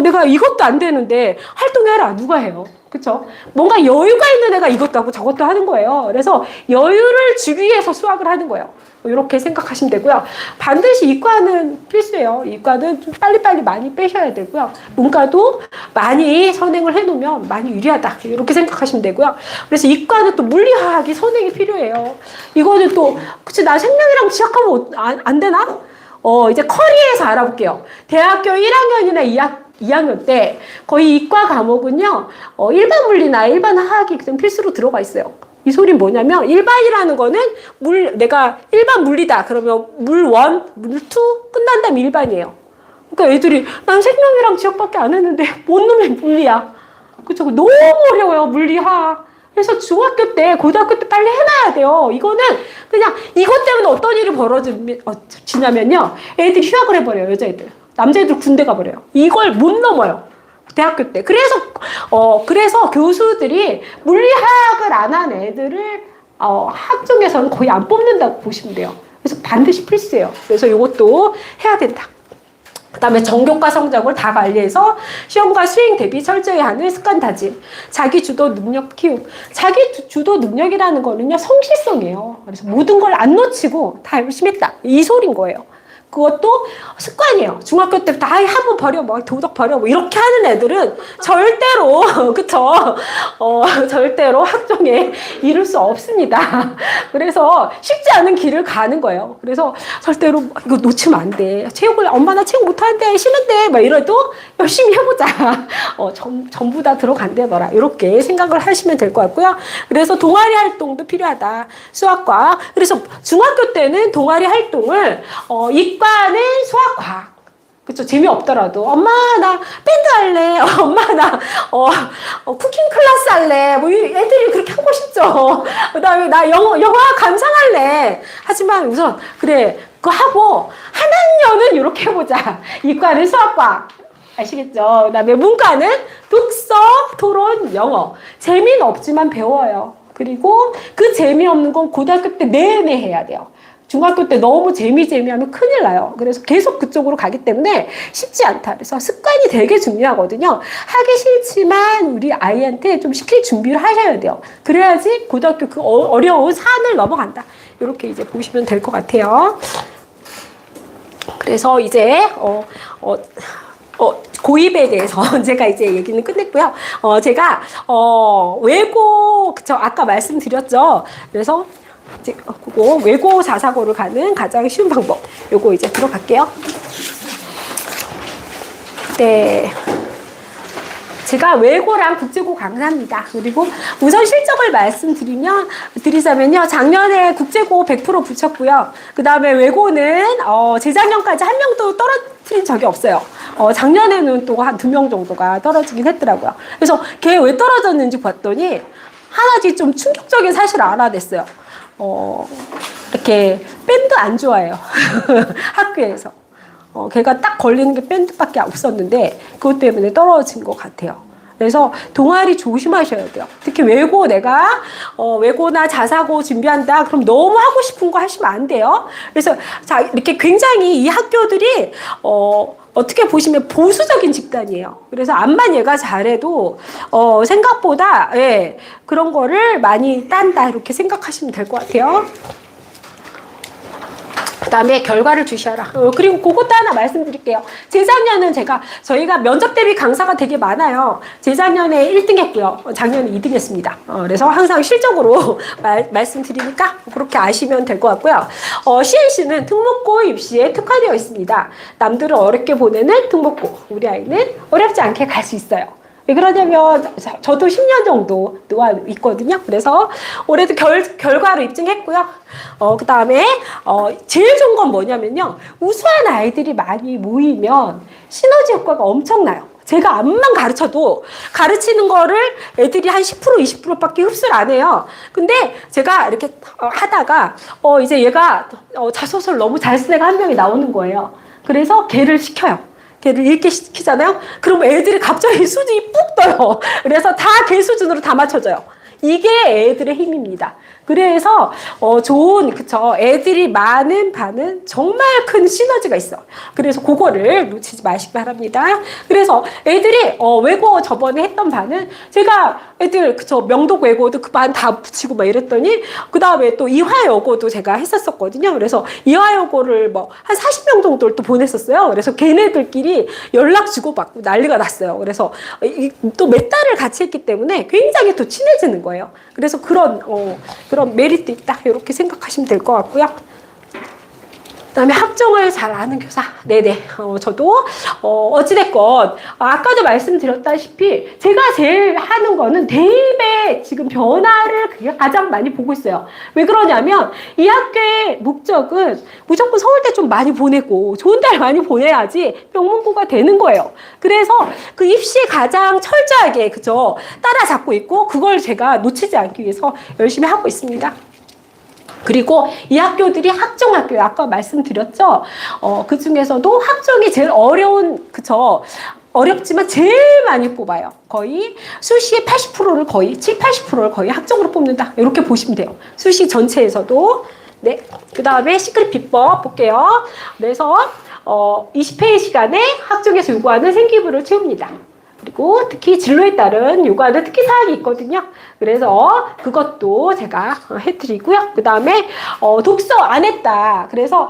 내가 이것도 안 되는데 활동해라. 누가 해요? 그쵸? 뭔가 여유가 있는 애가 이것도 하고 저것도 하는 거예요. 그래서 여유를 주기 위해서 수학을 하는 거예요. 이렇게 생각하시면 되고요. 반드시 이과는 필수예요. 이과는 좀 빨리빨리 많이 빼셔야 되고요. 문과도 많이 선행을 해놓으면 많이 유리하다. 이렇게 생각하시면 되고요. 그래서 이과는 또 물리화학이 선행이 필요해요. 이거는 또, 그치, 나 생명이랑 지학하면 안 되나? 이제 커리에서 알아볼게요. 대학교 1학년이나 2학년 때 거의 이과 과목은요, 일반 물리나 일반 화학이 그냥 필수로 들어가 있어요. 이 소리는 뭐냐면 일반이라는 거는 내가 일반 물리다 그러면 물 1, 물 2 끝난 다음에 일반이에요. 그러니까 애들이 난 생명이랑 지역밖에 안 했는데 뭔 놈의 물리야. 그쵸? 너무 어려워요. 물리화. 그래서 중학교 때 고등학교 때 빨리 해놔야 돼요. 이거는 그냥 이것 때문에 어떤 일이 벌어지냐면요. 애들이 휴학을 해버려요. 여자애들. 남자애들 군대 가버려요. 이걸 못 넘어요. 대학교 때. 그래서 교수들이 물리학을 안 한 애들을 학종에서는 거의 안 뽑는다고 보시면 돼요. 그래서 반드시 필수예요. 그래서 이것도 해야 된다. 그 다음에 전교과 성적을 다 관리해서 시험과 수행 대비 철저히 하는 습관 다짐. 자기 주도 능력 키움. 자기 주도 능력이라는 거는요, 성실성이에요. 그래서 모든 걸 안 놓치고 다 열심히 했다. 이 소린 거예요. 그것도 습관이에요. 중학교 때부터 한번 버려, 도덕 버려, 이렇게 하는 애들은 절대로, 그쵸? 절대로 학종에 이룰 수 없습니다. 그래서 쉽지 않은 길을 가는 거예요. 그래서 절대로 이거 놓치면 안 돼. 엄마 나 체육 못하는데, 싫은데, 이래도 열심히 해보자. 전부 다 들어간대, 너라. 이렇게 생각을 하시면 될 것 같고요. 그래서 동아리 활동도 필요하다. 수학과. 그래서 중학교 때는 동아리 활동을, 이과는 수학, 과학. 그쵸? 재미없더라도. 엄마, 나 밴드 할래. 엄마, 나, 쿠킹 클래스 할래. 애들이 그렇게 하고 싶죠. 그 다음에 나 영화 감상할래. 하지만 우선, 그래, 그거 하고, 한 학년은 이렇게 해보자. 이과는 수학, 과학. 아시겠죠? 그 다음에 문과는 독서, 토론, 영어. 재미는 없지만 배워요. 그리고 그 재미없는 건 고등학교 때 내내 해야 돼요. 중학교 때 너무 재미하면 큰일 나요. 그래서 계속 그쪽으로 가기 때문에 쉽지 않다. 그래서 습관이 되게 중요하거든요. 하기 싫지만 우리 아이한테 좀 시킬 준비를 하셔야 돼요. 그래야지 고등학교 그 어려운 산을 넘어간다. 이렇게 이제 보시면 될 것 같아요. 그래서 이제, 고입에 대해서 제가 이제 얘기는 끝냈고요. 제가, 외고, 아까 말씀드렸죠. 그래서 이제 그거 외고 자사고를 가는 가장 쉬운 방법. 요거 이제 들어갈게요. 네. 제가 외고랑 국제고 강사입니다. 그리고 우선 실적을 드리자면요. 작년에 국제고 100% 붙였고요. 그 다음에 외고는 재작년까지 한 명도 떨어뜨린 적이 없어요. 작년에는 또 한 2명 정도가 떨어지긴 했더라고요. 그래서 걔 왜 떨어졌는지 봤더니 하나씩 좀 충격적인 사실을 알아냈어요. 이렇게 밴드 안 좋아해요. 학교에서. 걔가 딱 걸리는 게 밴드밖에 없었는데 그것 때문에 떨어진 것 같아요. 그래서 동아리 조심하셔야 돼요. 특히 외고나 자사고 준비한다. 그럼 너무 하고 싶은 거 하시면 안 돼요. 그래서 자 이렇게 굉장히 이 학교들이 어떻게 보시면 보수적인 집단이에요. 그래서 암만 얘가 잘해도 생각보다 그런 거를 많이 딴다 이렇게 생각하시면 될 것 같아요. 그 다음에 결과를 주시하라. 그리고 그것도 하나 말씀드릴게요. 재작년은 저희가 면접 대비 강사가 되게 많아요. 재작년에 1등 했고요. 작년에 2등 했습니다. 그래서 항상 실적으로 말씀드리니까 그렇게 아시면 될 것 같고요. CNC는 특목고 입시에 특화되어 있습니다. 남들은 어렵게 보내는 특목고. 우리 아이는 어렵지 않게 갈 수 있어요. 왜 그러냐면 저도 10년 정도 놓아 있거든요. 그래서 올해도 결과로 입증했고요. 그 다음에 제일 좋은 건 뭐냐면요. 우수한 아이들이 많이 모이면 시너지 효과가 엄청나요. 제가 암만 가르쳐도 가르치는 거를 애들이 한 10%, 20%밖에 흡수를 안 해요. 근데 제가 이렇게 하다가 이제 얘가 자소서를 너무 잘 쓴 애가 한 명이 나오는 거예요. 그래서 걔를 시켜요. 걔를 읽게 시키잖아요. 그럼 애들이 갑자기 수준이 ปุ๊ 떠요. 그래서 다 걔 수준으로 다 맞춰져요. 이게 애들의 힘입니다. 그래서 그쵸. 애들이 많은 반은 정말 큰 시너지가 있어. 그래서 그거를 놓치지 마시기 바랍니다. 그래서 애들이 외고 저번에 했던 반은 제가 애들 그쵸 명독 외고도 그 반 다 붙이고 막 이랬더니 그 다음에 또 이화여고도 제가 했었거든요. 그래서 이화여고를 뭐 한 40명 정도를 또 보냈었어요. 그래서 걔네들끼리 연락 주고받고 난리가 났어요. 그래서 또 몇 달을 같이 했기 때문에 굉장히 또 친해지는 거예요. 그래서 그런 메리트 있다 이렇게 생각하시면 될 것 같고요. 그다음에 학종을 잘 아는 교사. 네네. 저도 어찌됐건 아까도 말씀드렸다시피 제가 제일 하는 거는 대입의 지금 변화를 가장 많이 보고 있어요. 왜 그러냐면 이 학교의 목적은 무조건 서울대 좀 많이 보내고 좋은 데를 많이 보내야지 명문고가 되는 거예요. 그래서 그 입시에 가장 철저하게 그죠 따라잡고 있고 그걸 제가 놓치지 않기 위해서 열심히 하고 있습니다. 그리고 이 학교들이 학종학교예요. 아까 말씀드렸죠. 그 중에서도 학종이 제일 어려운, 그쵸. 어렵지만 제일 많이 뽑아요. 거의 수시의 80%를 거의 80%를 거의 학종으로 뽑는다. 이렇게 보시면 돼요. 수시 전체에서도. 네. 그 다음에 시크릿 비법 볼게요. 그래서 20회의 시간에 학종에서 요구하는 생기부를 채웁니다. 그리고 특히 진로에 따른 요구하는 특기 사항이 있거든요. 그래서 그것도 제가 해드리고요. 그 다음에 독서 안 했다. 그래서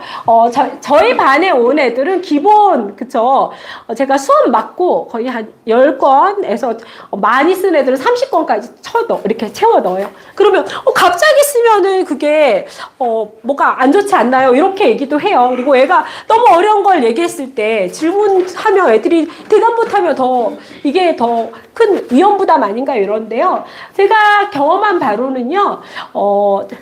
저희 반에 온 애들은 기본 그쵸. 제가 수업 맞고 거의 한 10건에서 많이 쓴 애들은 30건까지 이렇게 채워 넣어요. 그러면 갑자기 쓰면은 그게 뭐가 안 좋지 않나요? 이렇게 얘기도 해요. 그리고 애가 너무 어려운 걸 얘기했을 때 질문하면 애들이 대답 못하면 이게 더 큰 위험 부담 아닌가요? 이런데요. 제가 경험한 바로는요,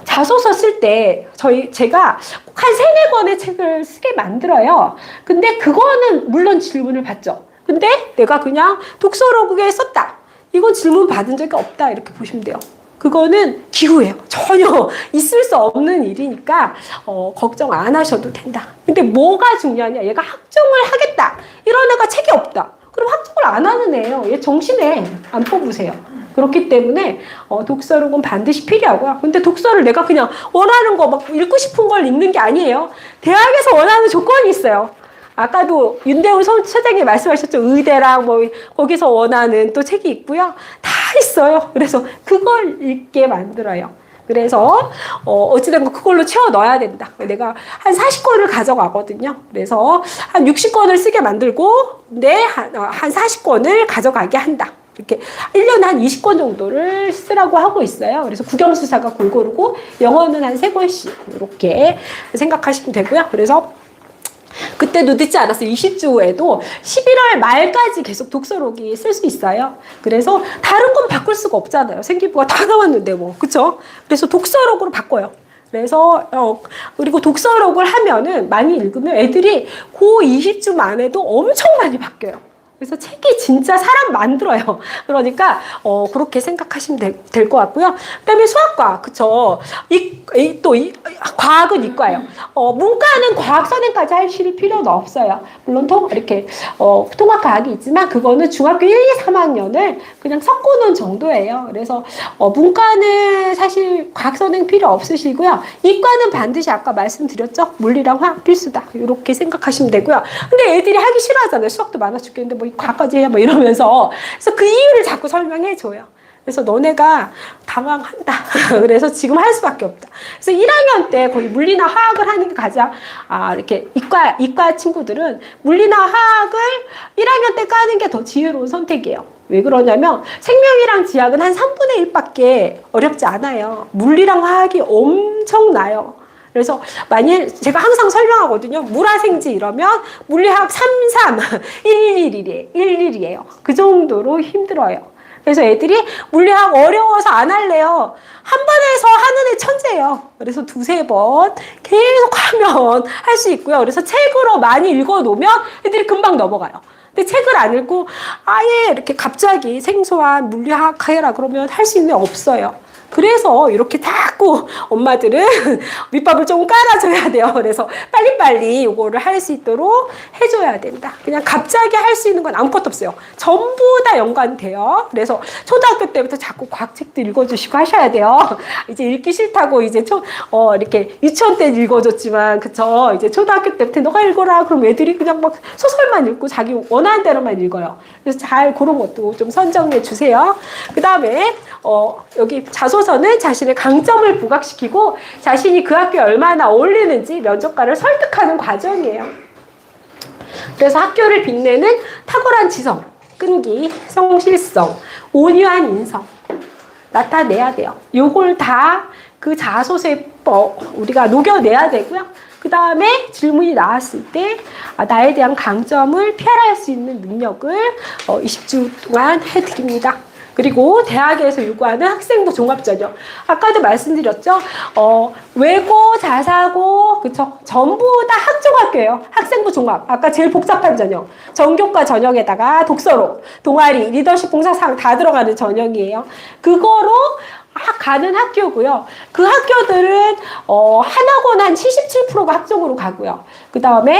자소서 쓸 때 제가 한 3-4권의 책을 쓰게 만들어요. 근데 그거는 물론 질문을 받죠. 근데 내가 그냥 독서로그에 썼다. 이건 질문 받은 적이 없다. 이렇게 보시면 돼요. 그거는 기후예요. 전혀 있을 수 없는 일이니까 걱정 안 하셔도 된다. 근데 뭐가 중요하냐? 얘가 학종을 하겠다. 이런 애가 책이 없다. 그럼 학종을 안 하는 애예요. 얘 정신에 안 뽑으세요. 그렇기 때문에 독서록은 반드시 필요하고요. 근데 독서를 내가 그냥 원하는 거 막 읽고 싶은 걸 읽는 게 아니에요. 대학에서 원하는 조건이 있어요. 아까도 윤대훈 소장님 말씀하셨죠. 의대랑 뭐 거기서 원하는 또 책이 있고요. 다 있어요. 그래서 그걸 읽게 만들어요. 그래서 어찌된 그걸로 채워 넣어야 된다. 내가 한 40권을 가져가거든요. 그래서 한 60권을 쓰게 만들고 근데 한 40권을 가져가게 한다. 이렇게 1년에 한 20권 정도를 쓰라고 하고 있어요. 그래서 국영수사가 골고루고 영어는 한 3권씩 이렇게 생각하시면 되고요. 그래서 그때도 늦지 않았어요. 20주에도 11월 말까지 계속 독서록이 쓸 수 있어요. 그래서 다른 건 바꿀 수가 없잖아요. 생기부가 다 나왔는데 뭐, 그쵸? 그래서 독서록으로 바꿔요. 그래서 그리고 독서록을 하면은 많이 읽으면 애들이 그 20주 만에도 엄청 많이 바뀌어요. 그래서 책이 진짜 사람 만들어요. 그러니까 그렇게 생각하시면 될 것 같고요. 그다음에 수학과, 그쵸? 과학은 이과예요. 문과는 과학 선행까지 하실 필요는 없어요. 물론 이렇게 통합 과학이 있지만 그거는 중학교 1, 2, 3학년을 그냥 섞어놓은 정도예요. 그래서 문과는 사실 과학 선행 필요 없으시고요. 이과는 반드시 아까 말씀드렸죠? 물리랑 화학 필수다. 이렇게 생각하시면 되고요. 근데 애들이 하기 싫어하잖아요. 수학도 많아 죽겠는데 뭐 과까지 해? 뭐 이러면서. 그래서 그 이유를 자꾸 설명해줘요. 그래서 너네가 당황한다. 그래서 지금 할 수밖에 없다. 그래서 1학년 때 거의 물리나 화학을 하는 게 가장, 이렇게 이과 친구들은 물리나 화학을 1학년 때 까는 게 더 지혜로운 선택이에요. 왜 그러냐면 생명이랑 지학은 한 3분의 1밖에 어렵지 않아요. 물리랑 화학이 엄청나요. 그래서 만일 제가 항상 설명하거든요. 물화생지 이러면 물리학 33, 111이에요. 그 정도로 힘들어요. 그래서 애들이 물리학 어려워서 안 할래요. 한 번에서 하는 애 천재예요. 그래서 2-3번 계속 하면 할 수 있고요. 그래서 책으로 많이 읽어놓으면 애들이 금방 넘어가요. 근데 책을 안 읽고 아예 이렇게 갑자기 생소한 물리학 해라 그러면 할 수 있는 애 없어요. 그래서 이렇게 자꾸 엄마들은 밑밥을 좀 깔아줘야 돼요. 그래서 빨리빨리 이거를 할 수 있도록 해줘야 된다. 그냥 갑자기 할 수 있는 건 아무것도 없어요. 전부 다 연관돼요. 그래서 초등학교 때부터 자꾸 과학책도 읽어주시고 하셔야 돼요. 이제 읽기 싫다고 이제 이렇게 유치원 때 읽어줬지만, 그쵸? 이제 초등학교 때부터 너가 읽어라. 그럼 애들이 그냥 막 소설만 읽고 자기 원하는 대로만 읽어요. 그래서 잘 그런 것도 좀 선정해 주세요. 그 다음에 여기 자소서는 자신의 강점을 부각시키고 자신이 그 학교에 얼마나 어울리는지 면접관을 설득하는 과정이에요. 그래서 학교를 빛내는 탁월한 지성, 끈기, 성실성, 온유한 인성 나타내야 돼요. 요걸 다 그 자소서에 우리가 녹여내야 되고요. 그 다음에 질문이 나왔을 때 나에 대한 강점을 PR 수 있는 능력을 20주 동안 해드립니다. 그리고 대학에서 요구하는 학생부 종합전형. 아까도 말씀드렸죠? 외고, 자사고, 그쵸? 전부 다 학종학교예요. 학생부 종합. 아까 제일 복잡한 전형. 전교과 전형에다가 독서록, 동아리, 리더십 봉사상 다 들어가는 전형이에요. 그거로 가는 학교고요. 그 학교들은 한 학원 한 77%가 학종으로 가고요. 그 다음에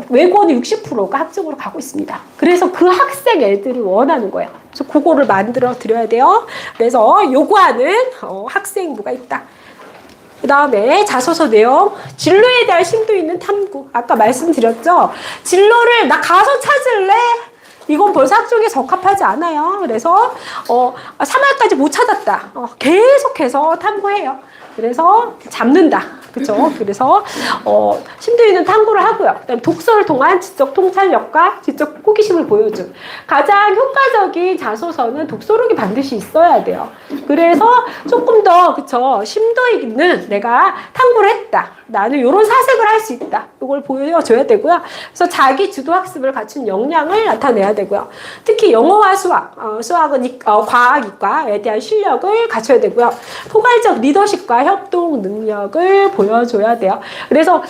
외고는 60%가 학종으로 가고 있습니다. 그래서 그 학생 애들을 원하는 거예요. 그래서 그거를 만들어 드려야 돼요. 그래서 요구하는 학생부가 있다. 그 다음에 자소서 내용, 진로에 대한 심도 있는 탐구. 아까 말씀드렸죠? 진로를 나 가서 찾을래? 이건 벌써 학종에 적합하지 않아요. 그래서 3월까지 못 찾았다. 계속해서 탐구해요. 그래서 잡는다. 그렇죠? 그래서 심도 있는 탐구를 하고요. 그다음에 독서를 통한 지적 통찰력과 지적 호기심을 보여준 가장 효과적인 자소서는 독서록이 반드시 있어야 돼요. 그래서 조금 더 그쵸 심도 있는 내가 탐구를 했다. 나는 이런 사색을 할 수 있다. 이걸 보여줘야 되고요. 그래서 자기 주도 학습을 갖춘 역량을 나타내야 되고요. 특히 영어와 수학, 수학은 과학, 이과에 대한 실력을 갖춰야 되고요. 포괄적 리더십과 협동 능력을 보여줘야 돼요. 그래서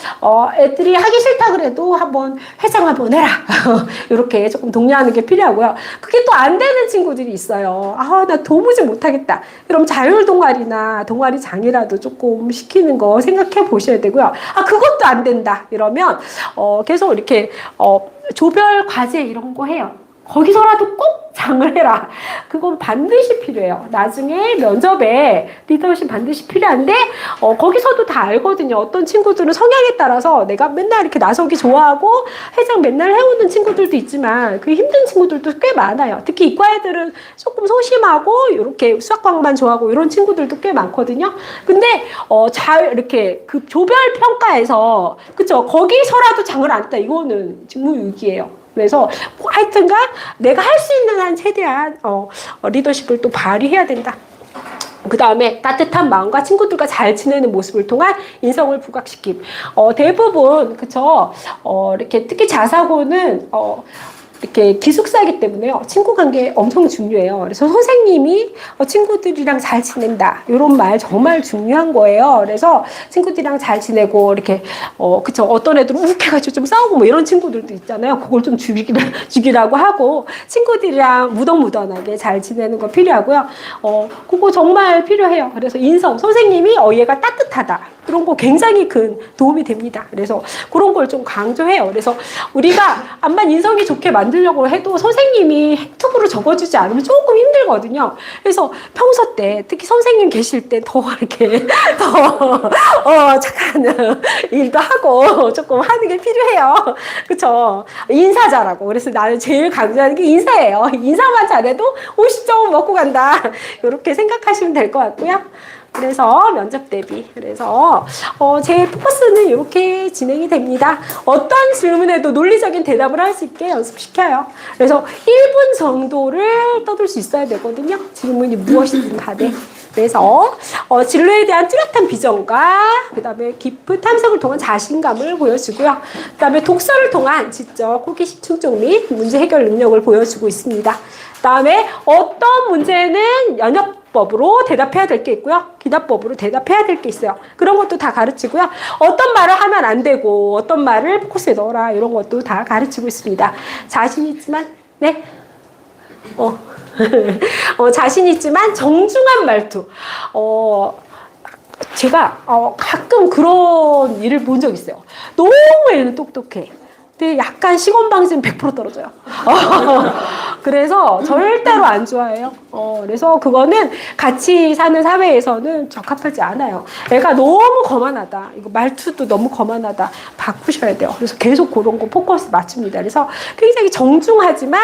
애들이 하기 싫다 그래도 한번 회장 한번 해라. 이렇게 조금 독려하는 게 필요하고요. 그게 또 안 되는 친구들이 있어요. 나 도무지 못하겠다. 그럼 자율 동아리나 동아리장이라도 조금 시키는 거 생각해 보셔야 되고요. 그것도 안 된다. 이러면 계속 이렇게 조별 과제 이런 거 해요. 거기서라도 꼭 장을 해라. 그건 반드시 필요해요. 나중에 면접에 리더십 반드시 필요한데 거기서도 다 알거든요. 어떤 친구들은 성향에 따라서 내가 맨날 이렇게 나서기 좋아하고 회장 맨날 해오는 친구들도 있지만 그 힘든 친구들도 꽤 많아요. 특히 이과 애들은 조금 소심하고 이렇게 수학과만 좋아하고 이런 친구들도 꽤 많거든요. 근데 잘 이렇게 그 조별 평가에서 그쵸 거기서라도 장을 안 따 이거는 직무유기예요. 그래서 하여튼간 내가 할 수 있는 한 최대한 리더십을 또 발휘해야 된다. 그 다음에 따뜻한 마음과 친구들과 잘 지내는 모습을 통한 인성을 부각시킴. 대부분 그쵸. 이렇게 특히 자사고는 이렇게 기숙사이기 때문에요. 친구 관계 엄청 중요해요. 그래서 선생님이 친구들이랑 잘 지낸다. 이런 말 정말 중요한 거예요. 그래서 친구들이랑 잘 지내고 이렇게 그쵸. 어떤 애들은 욱해가지고 좀 싸우고 뭐 이런 친구들도 있잖아요. 그걸 좀 죽이라고 하고 친구들이랑 무던무던하게 잘 지내는 거 필요하고요. 그거 정말 필요해요. 그래서 인성 선생님이 얘가 따뜻하다. 그런 거 굉장히 큰 도움이 됩니다. 그래서 그런 걸 좀 강조해요. 그래서 우리가 암만 인성이 좋게 만들려고 해도 선생님이 획투부로 적어주지 않으면 조금 힘들거든요. 그래서 평소 때 특히 선생님 계실 때 더 이렇게 더 착한 일도 하고 조금 하는 게 필요해요. 그렇죠? 인사 잘하고. 그래서 나는 제일 강조하는 게 인사예요. 인사만 잘해도 50점은 먹고 간다. 이렇게 생각하시면 될 것 같고요. 그래서 면접 대비. 그래서 제 포커스는 이렇게 진행이 됩니다. 어떤 질문에도 논리적인 대답을 할 수 있게 연습시켜요. 그래서 1분 정도를 떠들 수 있어야 되거든요. 질문이 무엇이든 간에. 그래서 진로에 대한 뚜렷한 비전과 그 다음에 깊은 탐색을 통한 자신감을 보여주고요. 그 다음에 독서를 통한 지적, 호기심 충족 및 문제 해결 능력을 보여주고 있습니다. 그 다음에 어떤 문제는 연역법으로 대답해야 될 게 있고요. 기답법으로 대답해야 될 게 있어요. 그런 것도 다 가르치고요. 어떤 말을 하면 안 되고 어떤 말을 포커스에 넣어라 이런 것도 다 가르치고 있습니다. 자신 있지만 네? 자신 있지만 정중한 말투. 제가 가끔 그런 일을 본 적 있어요. 너무 얘는 똑똑해. 근데 약간 시건방지는 100% 떨어져요. 그래서 절대로 안 좋아해요. 그래서 그거는 같이 사는 사회에서는 적합하지 않아요. 애가 너무 거만하다. 이거 말투도 너무 거만하다. 바꾸셔야 돼요. 그래서 계속 그런 거 포커스 맞춥니다. 그래서 굉장히 정중하지만,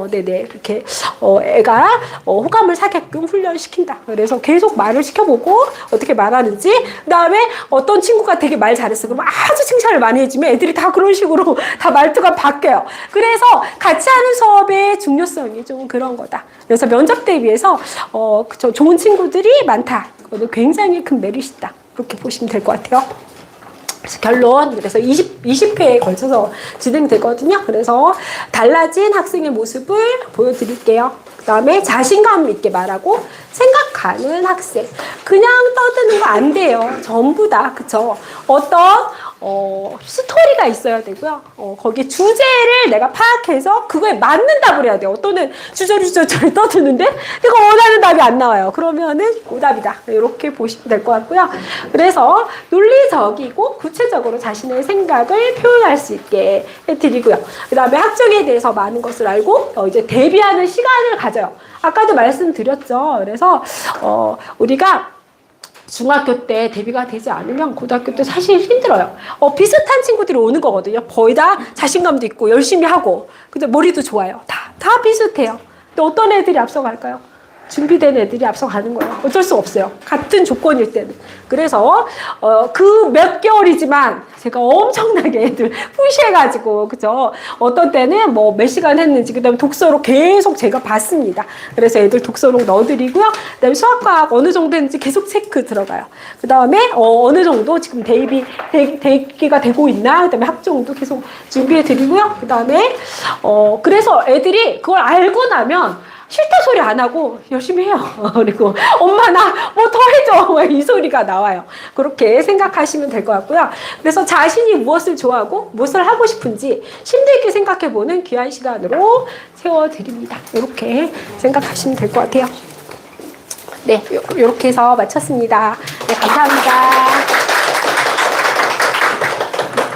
네네. 이렇게, 애가 호감을 사게끔 훈련시킨다. 그래서 계속 말을 시켜보고 어떻게 말하는지. 그 다음에 어떤 친구가 되게 말 잘했어. 그러면 아주 칭찬을 많이 해주면 애들이 다 그런 식으로 다 말투가 바뀌어요. 그래서 같이 하는 수업의 중요성이 좀 그런 거다. 그래서 면접 대비해서 좋은 친구들이 많다. 이거는 굉장히 큰 메리트다. 그렇게 보시면 될 것 같아요. 그래서 결론, 그래서 20회에 걸쳐서 진행되거든요. 그래서 달라진 학생의 모습을 보여드릴게요. 그 다음에 자신감 있게 말하고 생각하는 학생. 그냥 떠드는 거 안 돼요. 전부 다. 그쵸? 어떤 스토리가 있어야 되고요. 거기에 주제를 내가 파악해서 그거에 맞는 답을 해야 돼요. 어떤 애는 주저리 떠드는데 내가 원하는 답이 안 나와요. 그러면은 오답이다. 이렇게 보시면 될 것 같고요. 그래서 논리적이고 구체적으로 자신의 생각을 표현할 수 있게 해드리고요. 그 다음에 학종에 대해서 많은 것을 알고 이제 대비하는 시간을 가져요. 아까도 말씀드렸죠. 그래서 우리가 중학교 때 대비가 되지 않으면 고등학교 때 사실 힘들어요. 비슷한 친구들이 오는 거거든요. 거의 다 자신감도 있고 열심히 하고 근데 머리도 좋아요. 다 비슷해요. 근데 어떤 애들이 앞서갈까요? 준비된 애들이 앞서가는 거예요. 어쩔 수 없어요. 같은 조건일 때는. 그래서 그 몇 개월이지만 제가 엄청나게 애들 푸시해가지고 그죠? 어떤 때는 뭐 몇 시간 했는지 그다음에 독서록 계속 제가 봤습니다. 그래서 애들 독서록 넣어드리고요. 그다음에 수학과학 어느 정도 했는지 계속 체크 들어가요. 그다음에 어느 정도 지금 대기가 되고 있나? 그다음에 학종도 계속 준비해드리고요. 그다음에 그래서 애들이 그걸 알고 나면 싫다 소리 안 하고 열심히 해요. 그리고 엄마 나 뭐 더 해줘. 이 소리가 나와요. 그렇게 생각하시면 될 것 같고요. 그래서 자신이 무엇을 좋아하고 무엇을 하고 싶은지 심도 있게 생각해보는 귀한 시간으로 세워드립니다. 이렇게 생각하시면 될 것 같아요. 네, 이렇게 해서 마쳤습니다. 네, 감사합니다.